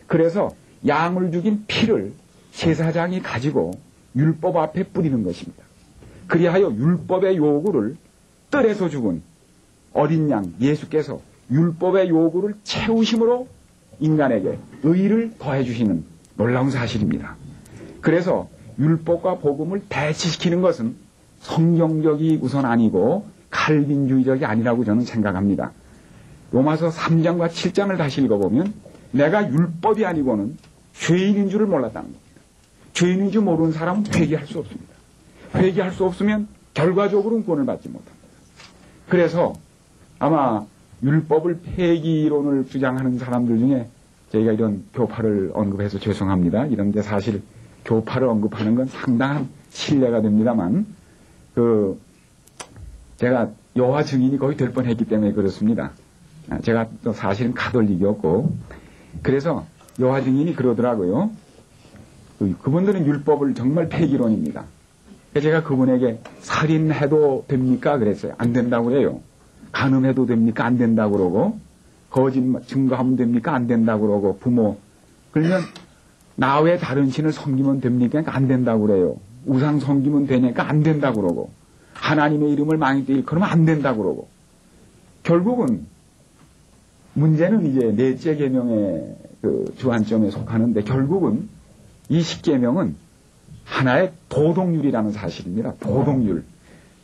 그래서 양을 죽인 피를 제사장이 가지고 율법 앞에 뿌리는 것입니다. 그리하여 율법의 요구를 뜰에서 죽은 어린 양 예수께서 율법의 요구를 채우심으로 인간에게 의를 더해 주시는 놀라운 사실입니다. 그래서 율법과 복음을 대치시키는 것은 성경적이 우선 아니고 칼빈주의적이 아니라고 저는 생각합니다. 로마서 3장과 7장을 다시 읽어보면 내가 율법이 아니고는 죄인인 줄을 몰랐다는 겁니다. 죄인인 줄 모르는 사람은 회개할 수 없습니다. 회개할 수 없으면 결과적으로는 구원을 받지 못합니다. 그래서 아마 율법을 폐기론을 주장하는 사람들 중에 저희가 이런 교파를 언급해서 죄송합니다. 이런데 사실 교파를 언급하는 건 상당한 신뢰가 됩니다만 제가 여호와 증인이 거의 될 뻔했기 때문에 그렇습니다. 제가 또 사실은 가톨릭이었고 그래서 여호와 증인이 그러더라고요. 그분들은 율법을 정말 폐기론입니다. 제가 그분에게 살인해도 됩니까? 그랬어요. 안 된다고 그래요. 간음해도 됩니까? 안 된다고 그러고, 거짓말 증거하면 됩니까? 안 된다고 그러고, 부모. 그러면 나 외 다른 신을 섬기면 됩니까? 안 된다고 그래요. 우상 섬기면 되니까 안 된다고 그러고, 하나님의 이름을 망했다 그러면 안 된다고 그러고. 결국은 문제는 이제 넷째 계명의 그 주안점에 속하는데, 결국은 이 십계명은 하나의 도덕률이라는 사실입니다. 도덕률.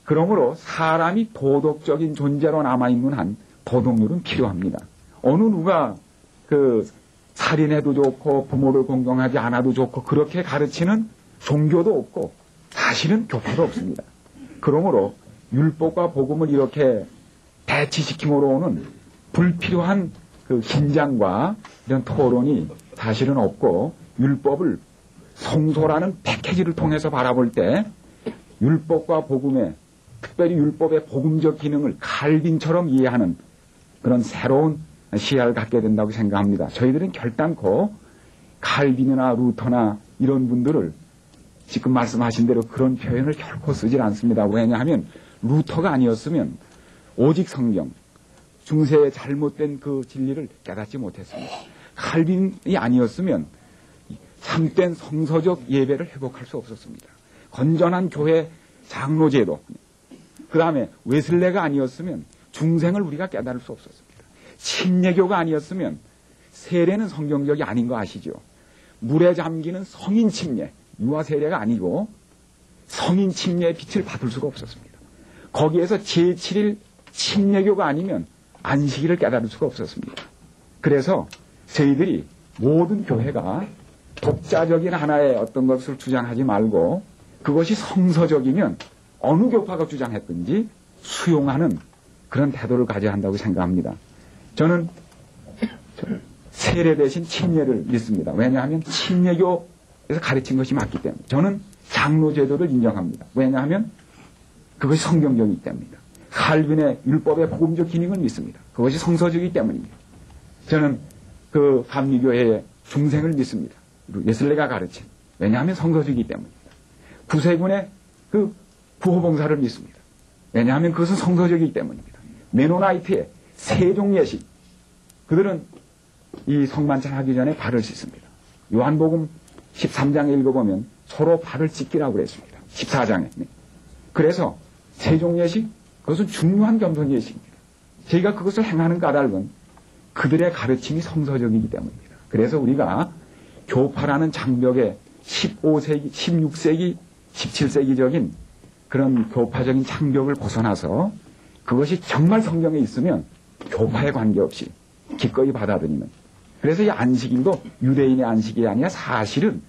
그러므로 사람이 도덕적인 존재로 남아있는 한 도덕률은 필요합니다. 어느 누가 그 살인해도 좋고 부모를 공경하지 않아도 좋고 그렇게 가르치는 종교도 없고 사실은 교파도 없습니다. 그러므로 율법과 복음을 이렇게 대치시킴으로 오는 불필요한 그 긴장과 이런 토론이 사실은 없고, 율법을 성소라는 패키지를 통해서 바라볼 때 율법과 복음의, 특별히 율법의 복음적 기능을 칼빈처럼 이해하는 그런 새로운 시야를 갖게 된다고 생각합니다. 저희들은 결단코 칼빈이나 루터나 이런 분들을 지금 말씀하신 대로 그런 표현을 결코 쓰질 않습니다. 왜냐하면 루터가 아니었으면 오직 성경, 중세의 잘못된 그 진리를 깨닫지 못했습니다. 칼빈이 아니었으면 참된 성서적 예배를 회복할 수 없었습니다. 건전한 교회 장로제도, 그 다음에 웨슬레가 아니었으면 중생을 우리가 깨달을 수 없었습니다. 침례교가 아니었으면 세례는 성경적이 아닌 거 아시죠? 물에 잠기는 성인 침례, 유아 세례가 아니고 성인 침례의 빛을 받을 수가 없었습니다. 거기에서 제7일 침례교가 아니면 안식일을 깨달을 수가 없었습니다. 그래서 저희들이 모든 교회가 독자적인 하나의 어떤 것을 주장하지 말고 그것이 성서적이면 어느 교파가 주장했든지 수용하는 그런 태도를 가져야 한다고 생각합니다. 저는 세례 대신 침례를 믿습니다. 왜냐하면 침례교에서 가르친 것이 맞기 때문에. 저는 장로제도를 인정합니다. 왜냐하면 그것이 성경적이기 때문입니다. 칼빈의 율법의 복음적 기능을 믿습니다. 그것이 성서적이기 때문입니다. 저는 그 감리교회의 중생을 믿습니다. 웨슬레가 가르친. 왜냐하면 성서적이기 때문입니다. 구세군의 그 구호봉사를 믿습니다. 왜냐하면 그것은 성서적이기 때문입니다. 메노나이트의 세종예식, 그들은 이 성만찬 하기 전에 발을 씻습니다. 요한복음 13장에 읽어보면 서로 발을 찢기라고 그랬습니다. 14장에. 그래서 세종예식, 그것은 중요한 겸손예식입니다. 저희가 그것을 행하는 까닭은 그들의 가르침이 성서적이기 때문입니다. 그래서 우리가 교파라는 장벽에 15세기, 16세기, 17세기적인 그런 교파적인 장벽을 벗어나서 그것이 정말 성경에 있으면 교파에 관계없이 기꺼이 받아들이는. 그래서 이 안식일도 유대인의 안식일이 아니라 사실은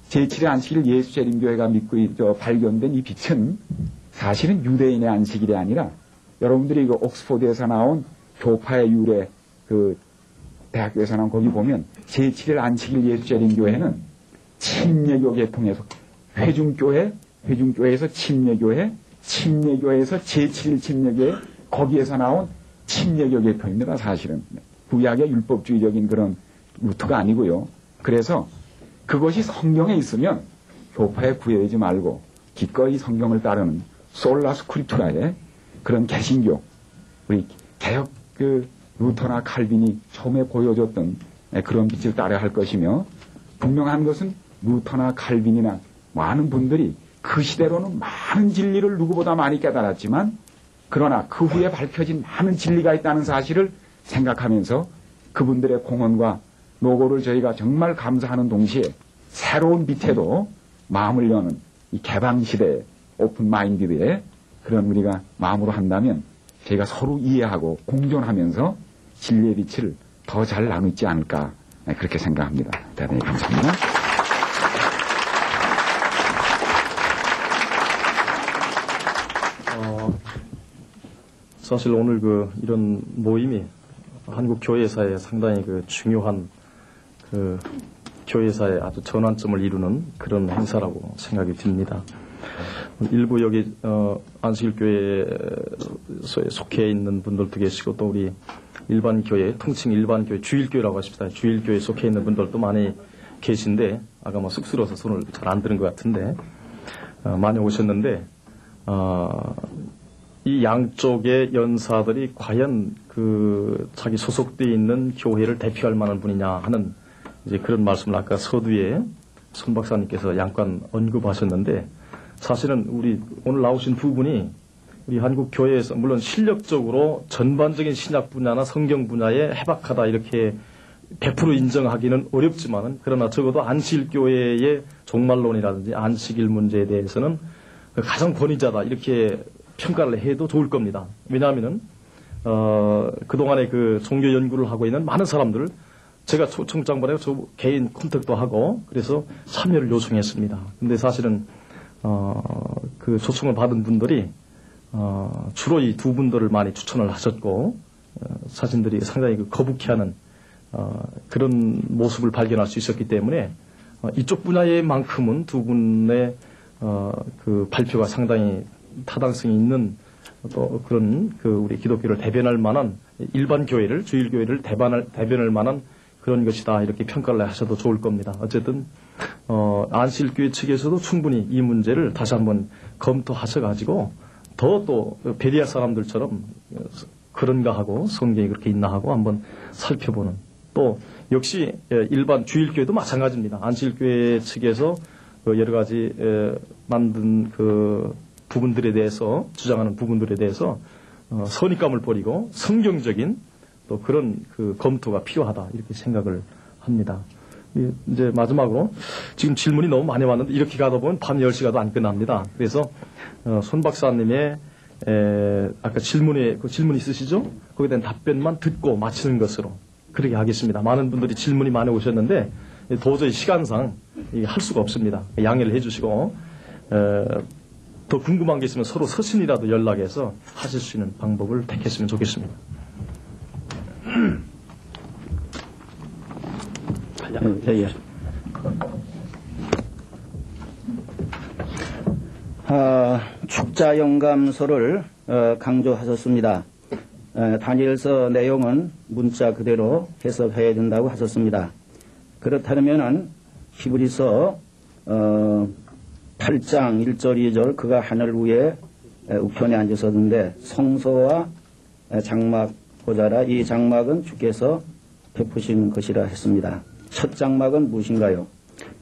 제7의 안식일 예수 재림교회가 믿고 발견된 이 빛은 사실은 유대인의 안식일이 아니라 여러분들이 그 옥스포드에서 나온 교파의 유래 그 대학교에서 나온 거기 보면 제7일 안식일 예수 재림교회는 침례교 계통에서 회중교회에서 침례교회, 침례교회에서 제7일 침례교회, 거기에서 나온 침례교 계통입니다. 사실은 구약의 율법주의적인 그런 루트가 아니고요. 그래서 그것이 성경에 있으면 교파에 구애하지 말고 기꺼이 성경을 따르는 솔라 스크립투라의 그런 개신교, 우리 개혁 그 루터나 칼빈이 처음에 보여줬던 그런 빛을 따라야 할 것이며, 분명한 것은 루터나 칼빈이나 많은 분들이 그 시대로는 많은 진리를 누구보다 많이 깨달았지만, 그러나 그 후에 밝혀진 많은 진리가 있다는 사실을 생각하면서 그분들의 공헌과 노고를 저희가 정말 감사하는 동시에 새로운 빛에도 마음을 여는 이 개방시대의 오픈 마인디드에 그런 우리가 마음으로 한다면 저희가 서로 이해하고 공존하면서 진리의 빛을 더 잘 나누지 않을까, 그렇게 생각합니다. 대단히 감사합니다. 사실 오늘 이런 모임이 한국 교회사에 상당히 중요한 교회사의 아주 전환점을 이루는 그런 행사라고 생각이 듭니다. 일부 여기 안식일교회에 속해 있는 분들도 계시고, 또 우리 일반교회, 통칭 일반교회, 주일교회라고 하십시다. 주일교회에 속해 있는 분들도 많이 계신데, 아까 쑥스러워서 손을 잘 안 드는 것 같은데 많이 오셨는데, 이 양쪽의 연사들이 과연 그 자기 소속되어 있는 교회를 대표할 만한 분이냐 하는 이제 그런 말씀을 아까 서두에 손 박사님께서 양간 언급하셨는데, 사실은 우리 오늘 나오신 두 분이 우리 한국 교회에서 물론 실력적으로 전반적인 신약 분야나 성경 분야에 해박하다 이렇게 100% 인정하기는 어렵지만은, 그러나 적어도 안식일교회의 종말론이라든지 안식일 문제에 대해서는 가장 권위자다 이렇게 평가를 해도 좋을 겁니다. 왜냐하면은 그동안에 그 종교 연구를 하고 있는 많은 사람들, 제가 초청장반에 저 개인 컨택도 하고 그래서 참여를 요청했습니다. 근데 사실은 그 초청을 받은 분들이 주로 이 두 분들을 많이 추천을 하셨고, 자신들이 상당히 그 거북해하는 그런 모습을 발견할 수 있었기 때문에 이쪽 분야에만큼은 두 분의 그 발표가 상당히 타당성이 있는 또 그런 그 우리 기독교를 대변할 만한, 일반 교회를, 주일 교회를 대변할 만한 그런 것이다 이렇게 평가를 하셔도 좋을 겁니다. 어쨌든 안식일교회 측에서도 충분히 이 문제를 다시 한번 검토하셔가지고 더 또 베리아 사람들처럼 그런가 하고 성경이 그렇게 있나 하고 한번 살펴보는, 또 역시 일반 주일교회도 마찬가지입니다. 안식일교회 측에서 여러 가지 만든 그 부분들에 대해서, 주장하는 부분들에 대해서 선입감을 버리고 성경적인 또 그런 그 검토가 필요하다 이렇게 생각을 합니다. 이제 마지막으로 지금 질문이 너무 많이 왔는데 이렇게 가다 보면 밤 10시가도 안 끝납니다. 그래서 손 박사님의 아까 질문 있으시죠? 거기에 대한 답변만 듣고 마치는 것으로 그렇게 하겠습니다. 많은 분들이 질문이 많이 오셨는데 도저히 시간상 할 수가 없습니다. 양해를 해주시고 더 궁금한 게 있으면 서로 서신이라도 연락해서 하실 수 있는 방법을 택했으면 좋겠습니다. 축자영감서를 강조하셨습니다. 다니엘서 내용은 문자 그대로 해석해야 된다고 하셨습니다. 그렇다면은 히브리서 8장 1절 2절 그가 하늘 위에 우편에 앉으셨는데 성소와 장막 보자라. 이 장막은 주께서 베푸신 것이라 했습니다. 첫 장막은 무엇인가요?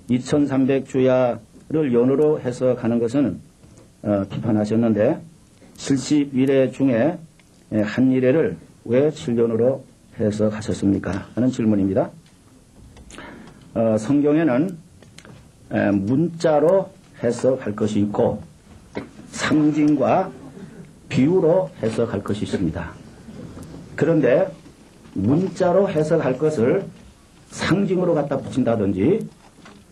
2300주야를 연으로 해석하는 것은 비판하셨는데 70일의 중에 한 일회를 왜 7년으로 해석하셨습니까? 하는 질문입니다. 성경에는 문자로 해석할 것이 있고 상징과 비유로 해석할 것이 있습니다. 그런데 문자로 해석할 것을 상징으로 갖다 붙인다든지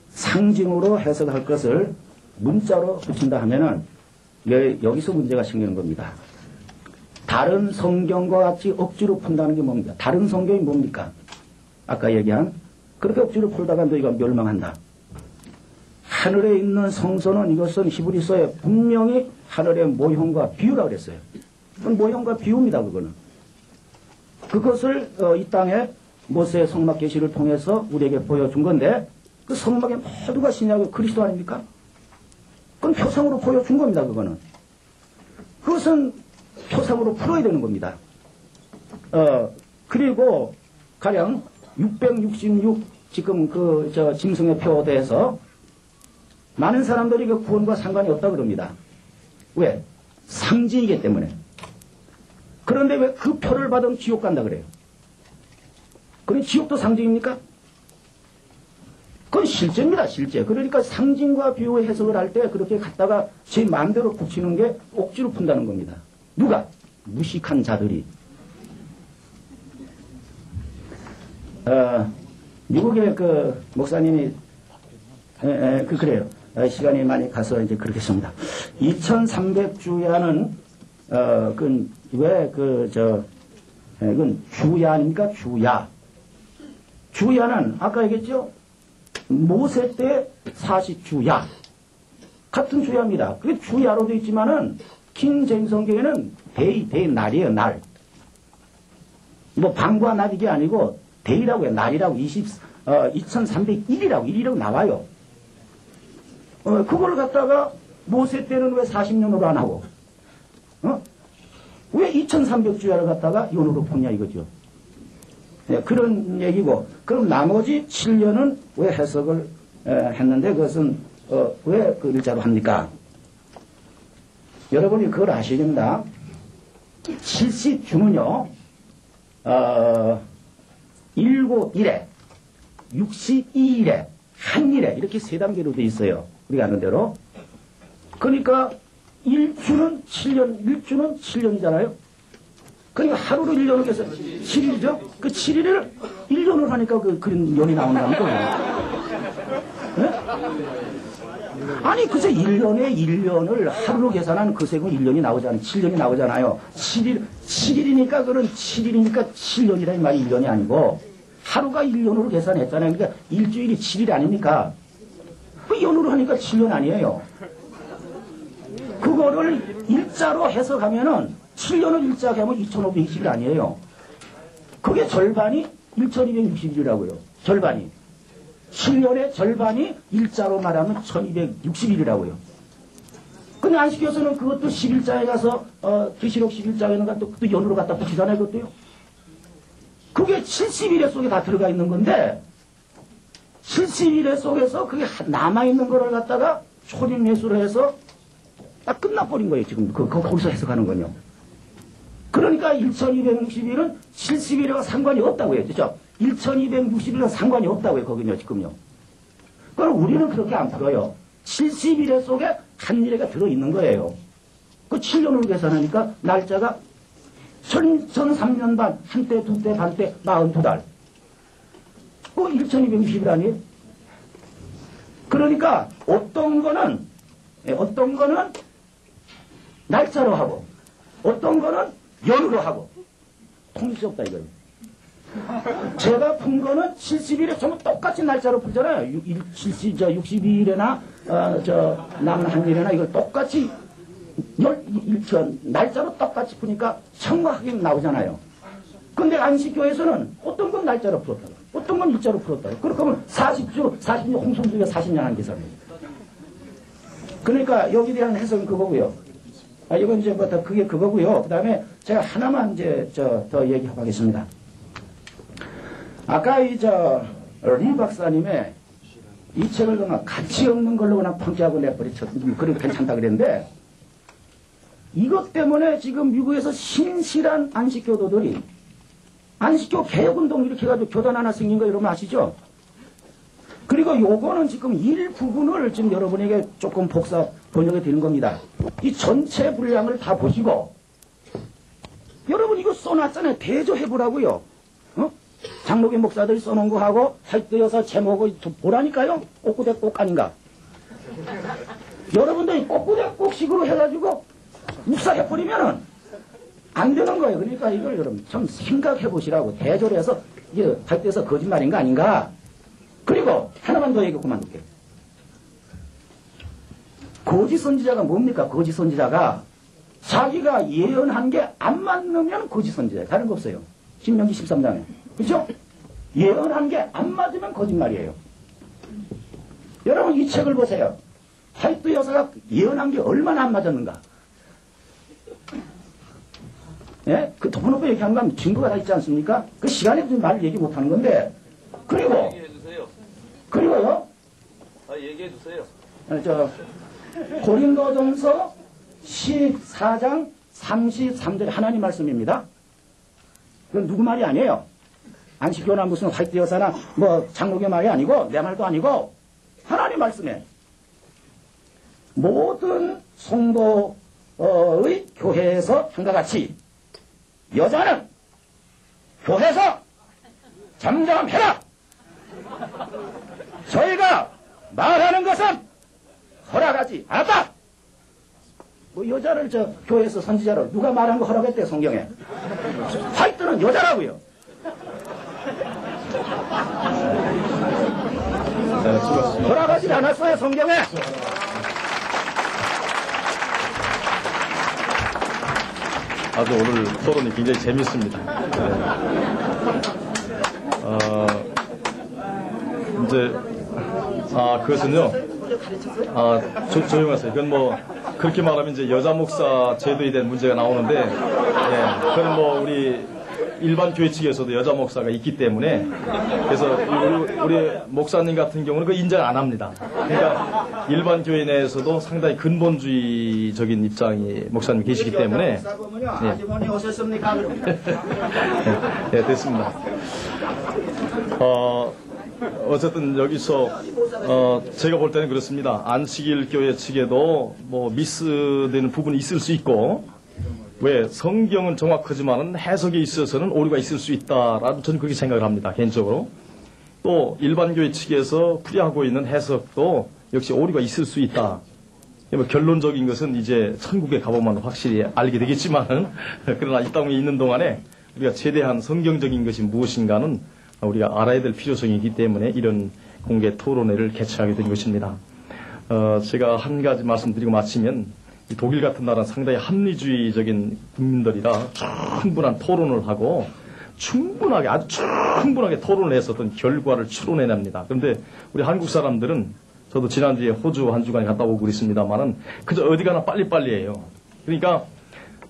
상징으로 해석할 것을 문자로 붙인다 하면은 여기서 문제가 생기는 겁니다. 다른 성경과 같이 억지로 푼다는 게 뭡니까? 다른 성경이 뭡니까? 아까 얘기한 그렇게 억지로 풀다가 너희가 멸망한다. 하늘에 있는 성소는 이것은 히브리서에 분명히 하늘의 모형과 비유라고 그랬어요. 그건 모형과 비유입니다. 그거는. 그것을 이 땅에 모세의 성막 계시를 통해서 우리에게 보여준 건데 그 성막의 모두가 신약의 그리스도 아닙니까? 그건 표상으로 보여준 겁니다. 그거는. 그것은 표상으로 풀어야 되는 겁니다. 그리고 가령 666 지금 짐승의 표에 대해서 많은 사람들이 그 구원과 상관이 없다 그럽니다. 왜? 상징이기 때문에. 그런데 왜 그 표를 받으면 지옥 간다 그래요? 그럼 지옥도 상징입니까? 그건 실제입니다, 실제. 그러니까 상징과 비유의 해석을 할 때 그렇게 갖다가 제 마음대로 붙이는 게 억지로 푼다는 겁니다. 누가? 무식한 자들이. 미국의 그 목사님이 그래요. 시간이 많이 가서 이제 그렇겠습니다. 2300주야는 이건 주야 아닙니까? 주야. 주야는 아까 얘기했죠? 모세 때 40주야. 같은 주야입니다. 그게 주야로 되어 있지만은 킹 제임스 성경에는 데이 날이에요, 날. 뭐 밤과 낮 이게 아니고 데이라고 해요. 날이라고 2301이라고 1이라고 나와요. 그걸 갖다가 모세 때는 왜 40년으로 안 하고 왜 2300주야를 갖다가 연으로 푸냐 이거죠. 네, 그런 얘기고, 그럼 나머지 7년은 왜 해석을 했는데 그것은 왜 그 일자로 합니까? 여러분이 그걸 아셔야 됩니다. 70주는요, 1고1에 62일에 한일에 이렇게 세 단계로 돼 있어요. 우리가 아는 대로. 그러니까 1주는 7년이잖아요. 그러니까 하루로 1년을 해서 7일이죠. 그 7일을 1년을 하니까 그런 연이 나온다니까. 네? 아니, 그저 1년을 하루로 계산한 그 세금 1년이 나오잖아요. 7년이 나오잖아요. 7일이니까 그런 7일이니까 7년이라는 말이 1년이 아니고, 하루가 1년으로 계산했잖아요. 그러니까 일주일이 7일 아닙니까? 그 연으로 하니까 7년 아니에요. 그거를 일자로 해석하면은 7년을 일자로 하면 2520일 아니에요. 그게 절반이 1260일이라고요. 절반이. 7년의 절반이 일자로 말하면 1260일이라고요. 근데 안식교에서는 그것도 10일자에 가서 계시록 10일자에는 또 연으로 갖다 붙이잖아요. 그것도요. 그게 70일의 속에 다 들어가 있는 건데 70일의 속에서 그게 남아있는 거를 갖다가 초림매수로 해서 딱 끝나버린 거예요. 지금 거기서 해석하는 건요. 그러니까 1260일은 70일과 상관이 없다고 해요. 그죠? 1260일은 상관이 없다고요. 거기는요. 지금요. 그럼 우리는 그렇게 안 풀어요. 70일의 속에 한일에가 들어있는 거예요. 그 7년으로 계산하니까 날짜가 1003년 반, 한때, 두때, 반때, 42달. 그 1260일 아니에요? 그러니까 어떤 거는 날짜로 하고 어떤 거는 연으로 하고 통일이 없다 이거예요. 제가 푼 거는 70일에 전부 똑같이 날짜로 풀잖아요. 62일에나 남은 한일에나 이걸 똑같이 날짜로 똑같이 푸니까 정확하게 나오잖아요. 근데 안식교에서는 어떤 건 날짜로 풀었다고, 어떤 건 일자로 풀었다고. 그렇게 하면 40년, 홍성주가 40년 한 계산이에요. 그러니까 여기에 대한 해석은 그거고요. 이건 이제 그게 그거고요. 그 다음에 제가 하나만 이제 더 얘기하겠습니다. 아까 리 박사님의 이 책을 그냥 가치 없는 걸로 그냥 펑키하고 내버리쳐. 그래도 괜찮다 그랬는데, 이것 때문에 지금 미국에서 신실한 안식교도들이 안식교 개혁운동 이렇게 해가지고 교단 하나 생긴 거 여러분 아시죠? 그리고 요거는 지금 일부분을 지금 여러분에게 조금 번역해 드리는 겁니다. 이 전체 분량을 다 보시고, 여러분 이거 써놨잖아요. 대조해보라고요. 장로교 목사들이 써놓은 거 하고 화이트 여사 제목을 보라니까요. 꼬꾸대 꼭 아닌가. 여러분들이 꼬꾸대 꼭식으로 해가지고 묵살해버리면은 안 되는 거예요. 그러니까 이걸 여러분 좀 생각해 보시라고. 대조를 해서 이게 화이트 여사 거짓말인가 아닌가. 그리고 하나만 더 얘기하고 그만둘게요. 거짓 선지자가 뭡니까? 거짓 선지자가 자기가 예언한 게 안 맞으면 거짓 선지자예요. 다른 거 없어요. 신명기 13장에. 그렇죠? 예언한 게 안 맞으면 거짓말이에요. 여러분 이 책을 보세요. 화이트 여사가 예언한 게 얼마나 안 맞았는가. 예? 그 덮어놓고 얘기한 건 증거가 다 있지 않습니까? 그 시간에 좀 말 얘기 못하는 건데. 그리고요. 얘기해 주세요. 고린도전서 14장 33절 하나님 말씀입니다. 그건 누구 말이 아니에요. 안식교나 무슨 화이트 여사나 뭐 장로교 말이 아니고 내 말도 아니고 하나님 말씀에 모든 성도의 교회에서 한과 같이 여자는 교회에서 잠잠해라. 저희가 말하는 것은 허락하지 않았다. 뭐 여자를 교회에서 선지자로 누가 말한 거 허락했대 성경에. 화이트는 여자라고요. 허락하지 않았어요 성경에. 아주 오늘 토론이 굉장히 재밌습니다. 이제 그것은요. 조용하세요. 그건 뭐 그렇게 말하면 이제 여자 목사 제도에 대한 문제가 나오는데, 그건 뭐 우리 일반 교회 측에서도 여자 목사가 있기 때문에, 그래서 우리 목사님 같은 경우는 그 인정 안 합니다. 그러니까 일반 교회 내에서도 상당히 근본주의적인 입장이 목사님 계시기 때문에. 아주머니 오셨습니까? 네, 됐습니다. 어쨌든 여기서 제가 볼 때는 그렇습니다. 안식일 교회 측에도 뭐 미스되는 부분이 있을 수 있고, 왜 성경은 정확하지만은 해석에 있어서는 오류가 있을 수 있다라는 저는 그렇게 생각을 합니다. 개인적으로. 또 일반 교회 측에서 풀이하고 있는 해석도 역시 오류가 있을 수 있다. 뭐 결론적인 것은 이제 천국에 가보면 확실히 알게 되겠지만은 그러나 이 땅에 있는 동안에 우리가 최대한 성경적인 것이 무엇인가는 우리가 알아야 될 필요성이 있기 때문에 이런 공개 토론회를 개최하게 된 것입니다. 제가 한 가지 말씀드리고 마치면 이 독일 같은 나라는 상당히 합리주의적인 국민들이라 충분한 토론을 하고 충분하게 아주 충분하게 토론을 해서 어떤 결과를 추론해냅니다. 그런데 우리 한국 사람들은 저도 지난주에 호주 한 주간 갔다 오고 그랬습니다만은 그저 어디 가나 빨리빨리 해요. 그러니까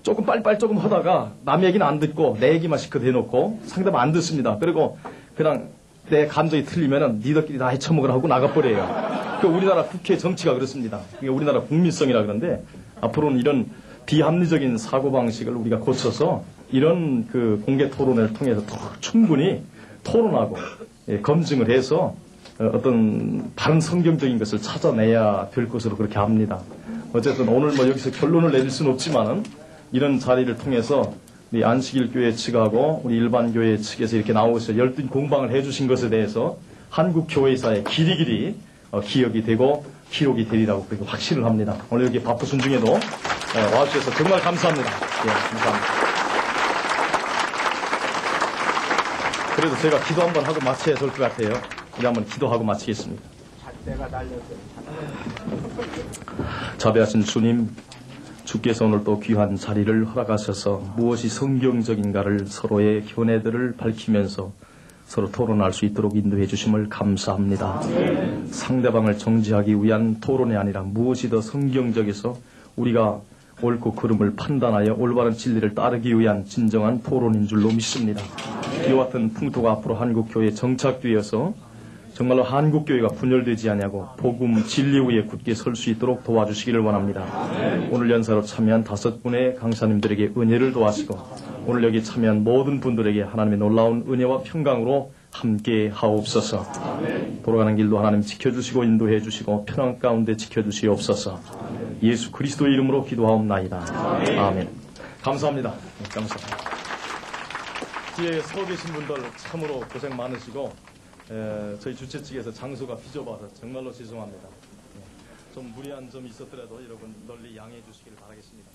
조금 빨리빨리 조금 하다가 남 얘기는 안 듣고 내 얘기만 시컷 해놓고 상대방 안 듣습니다. 그리고 그냥 내 감정이 틀리면은 니들끼리 다 헤쳐먹으라 하고 나가버려요. 그 우리나라 국회 정치가 그렇습니다. 그게 우리나라 국민성이라 그러는데 앞으로는 이런 비합리적인 사고방식을 우리가 고쳐서 이런 그 공개 토론을 통해서 더 충분히 토론하고 검증을 해서 어떤 바른 성경적인 것을 찾아내야 될 것으로 그렇게 합니다. 어쨌든 오늘 뭐 여기서 결론을 내릴 수는 없지만은 이런 자리를 통해서 우리 안식일 교회 측하고 우리 일반 교회 측에서 이렇게 나오셔서 열띤 공방을 해주신 것에 대해서 한국 교회사의 길이길이 기억이 되고 기록이 되리라고 그렇게 확신을 합니다. 오늘 여기 바쁘신 중에도 와주셔서 정말 감사합니다. 예, 감사합니다. 그래도 제가 기도 한번 하고 마쳐야 될 것 같아요. 우리 한번 기도하고 마치겠습니다. 자비하신 주님, 주께서 오늘 또 귀한 자리를 허락하셔서 무엇이 성경적인가를 서로의 견해들을 밝히면서 서로 토론할 수 있도록 인도해 주심을 감사합니다. 상대방을 정지하기 위한 토론이 아니라 무엇이 더 성경적에서 우리가 옳고 그름을 판단하여 올바른 진리를 따르기 위한 진정한 토론인 줄로 믿습니다. 이와 같은 풍토가 앞으로 한국교회에 정착되어서 정말로 한국교회가 분열되지 않냐고 복음 진리 위에 굳게 설 수 있도록 도와주시기를 원합니다. 오늘 연사로 참여한 5분의 강사님들에게 은혜를 도와시고 오늘 여기 참여한 모든 분들에게 하나님의 놀라운 은혜와 평강으로 함께 하옵소서. 돌아가는 길도 하나님 지켜주시고 인도해 주시고 편안 가운데 지켜주시옵소서. 예수 그리스도의 이름으로 기도하옵나이다. 아멘. 감사합니다. 감사합니다. 뒤에 서 계신 분들 참으로 고생 많으시고 저희 주최 측에서 장소가 비좁아서 정말로 죄송합니다. 좀 무리한 점이 있었더라도 여러분 널리 양해해 주시기를 바라겠습니다.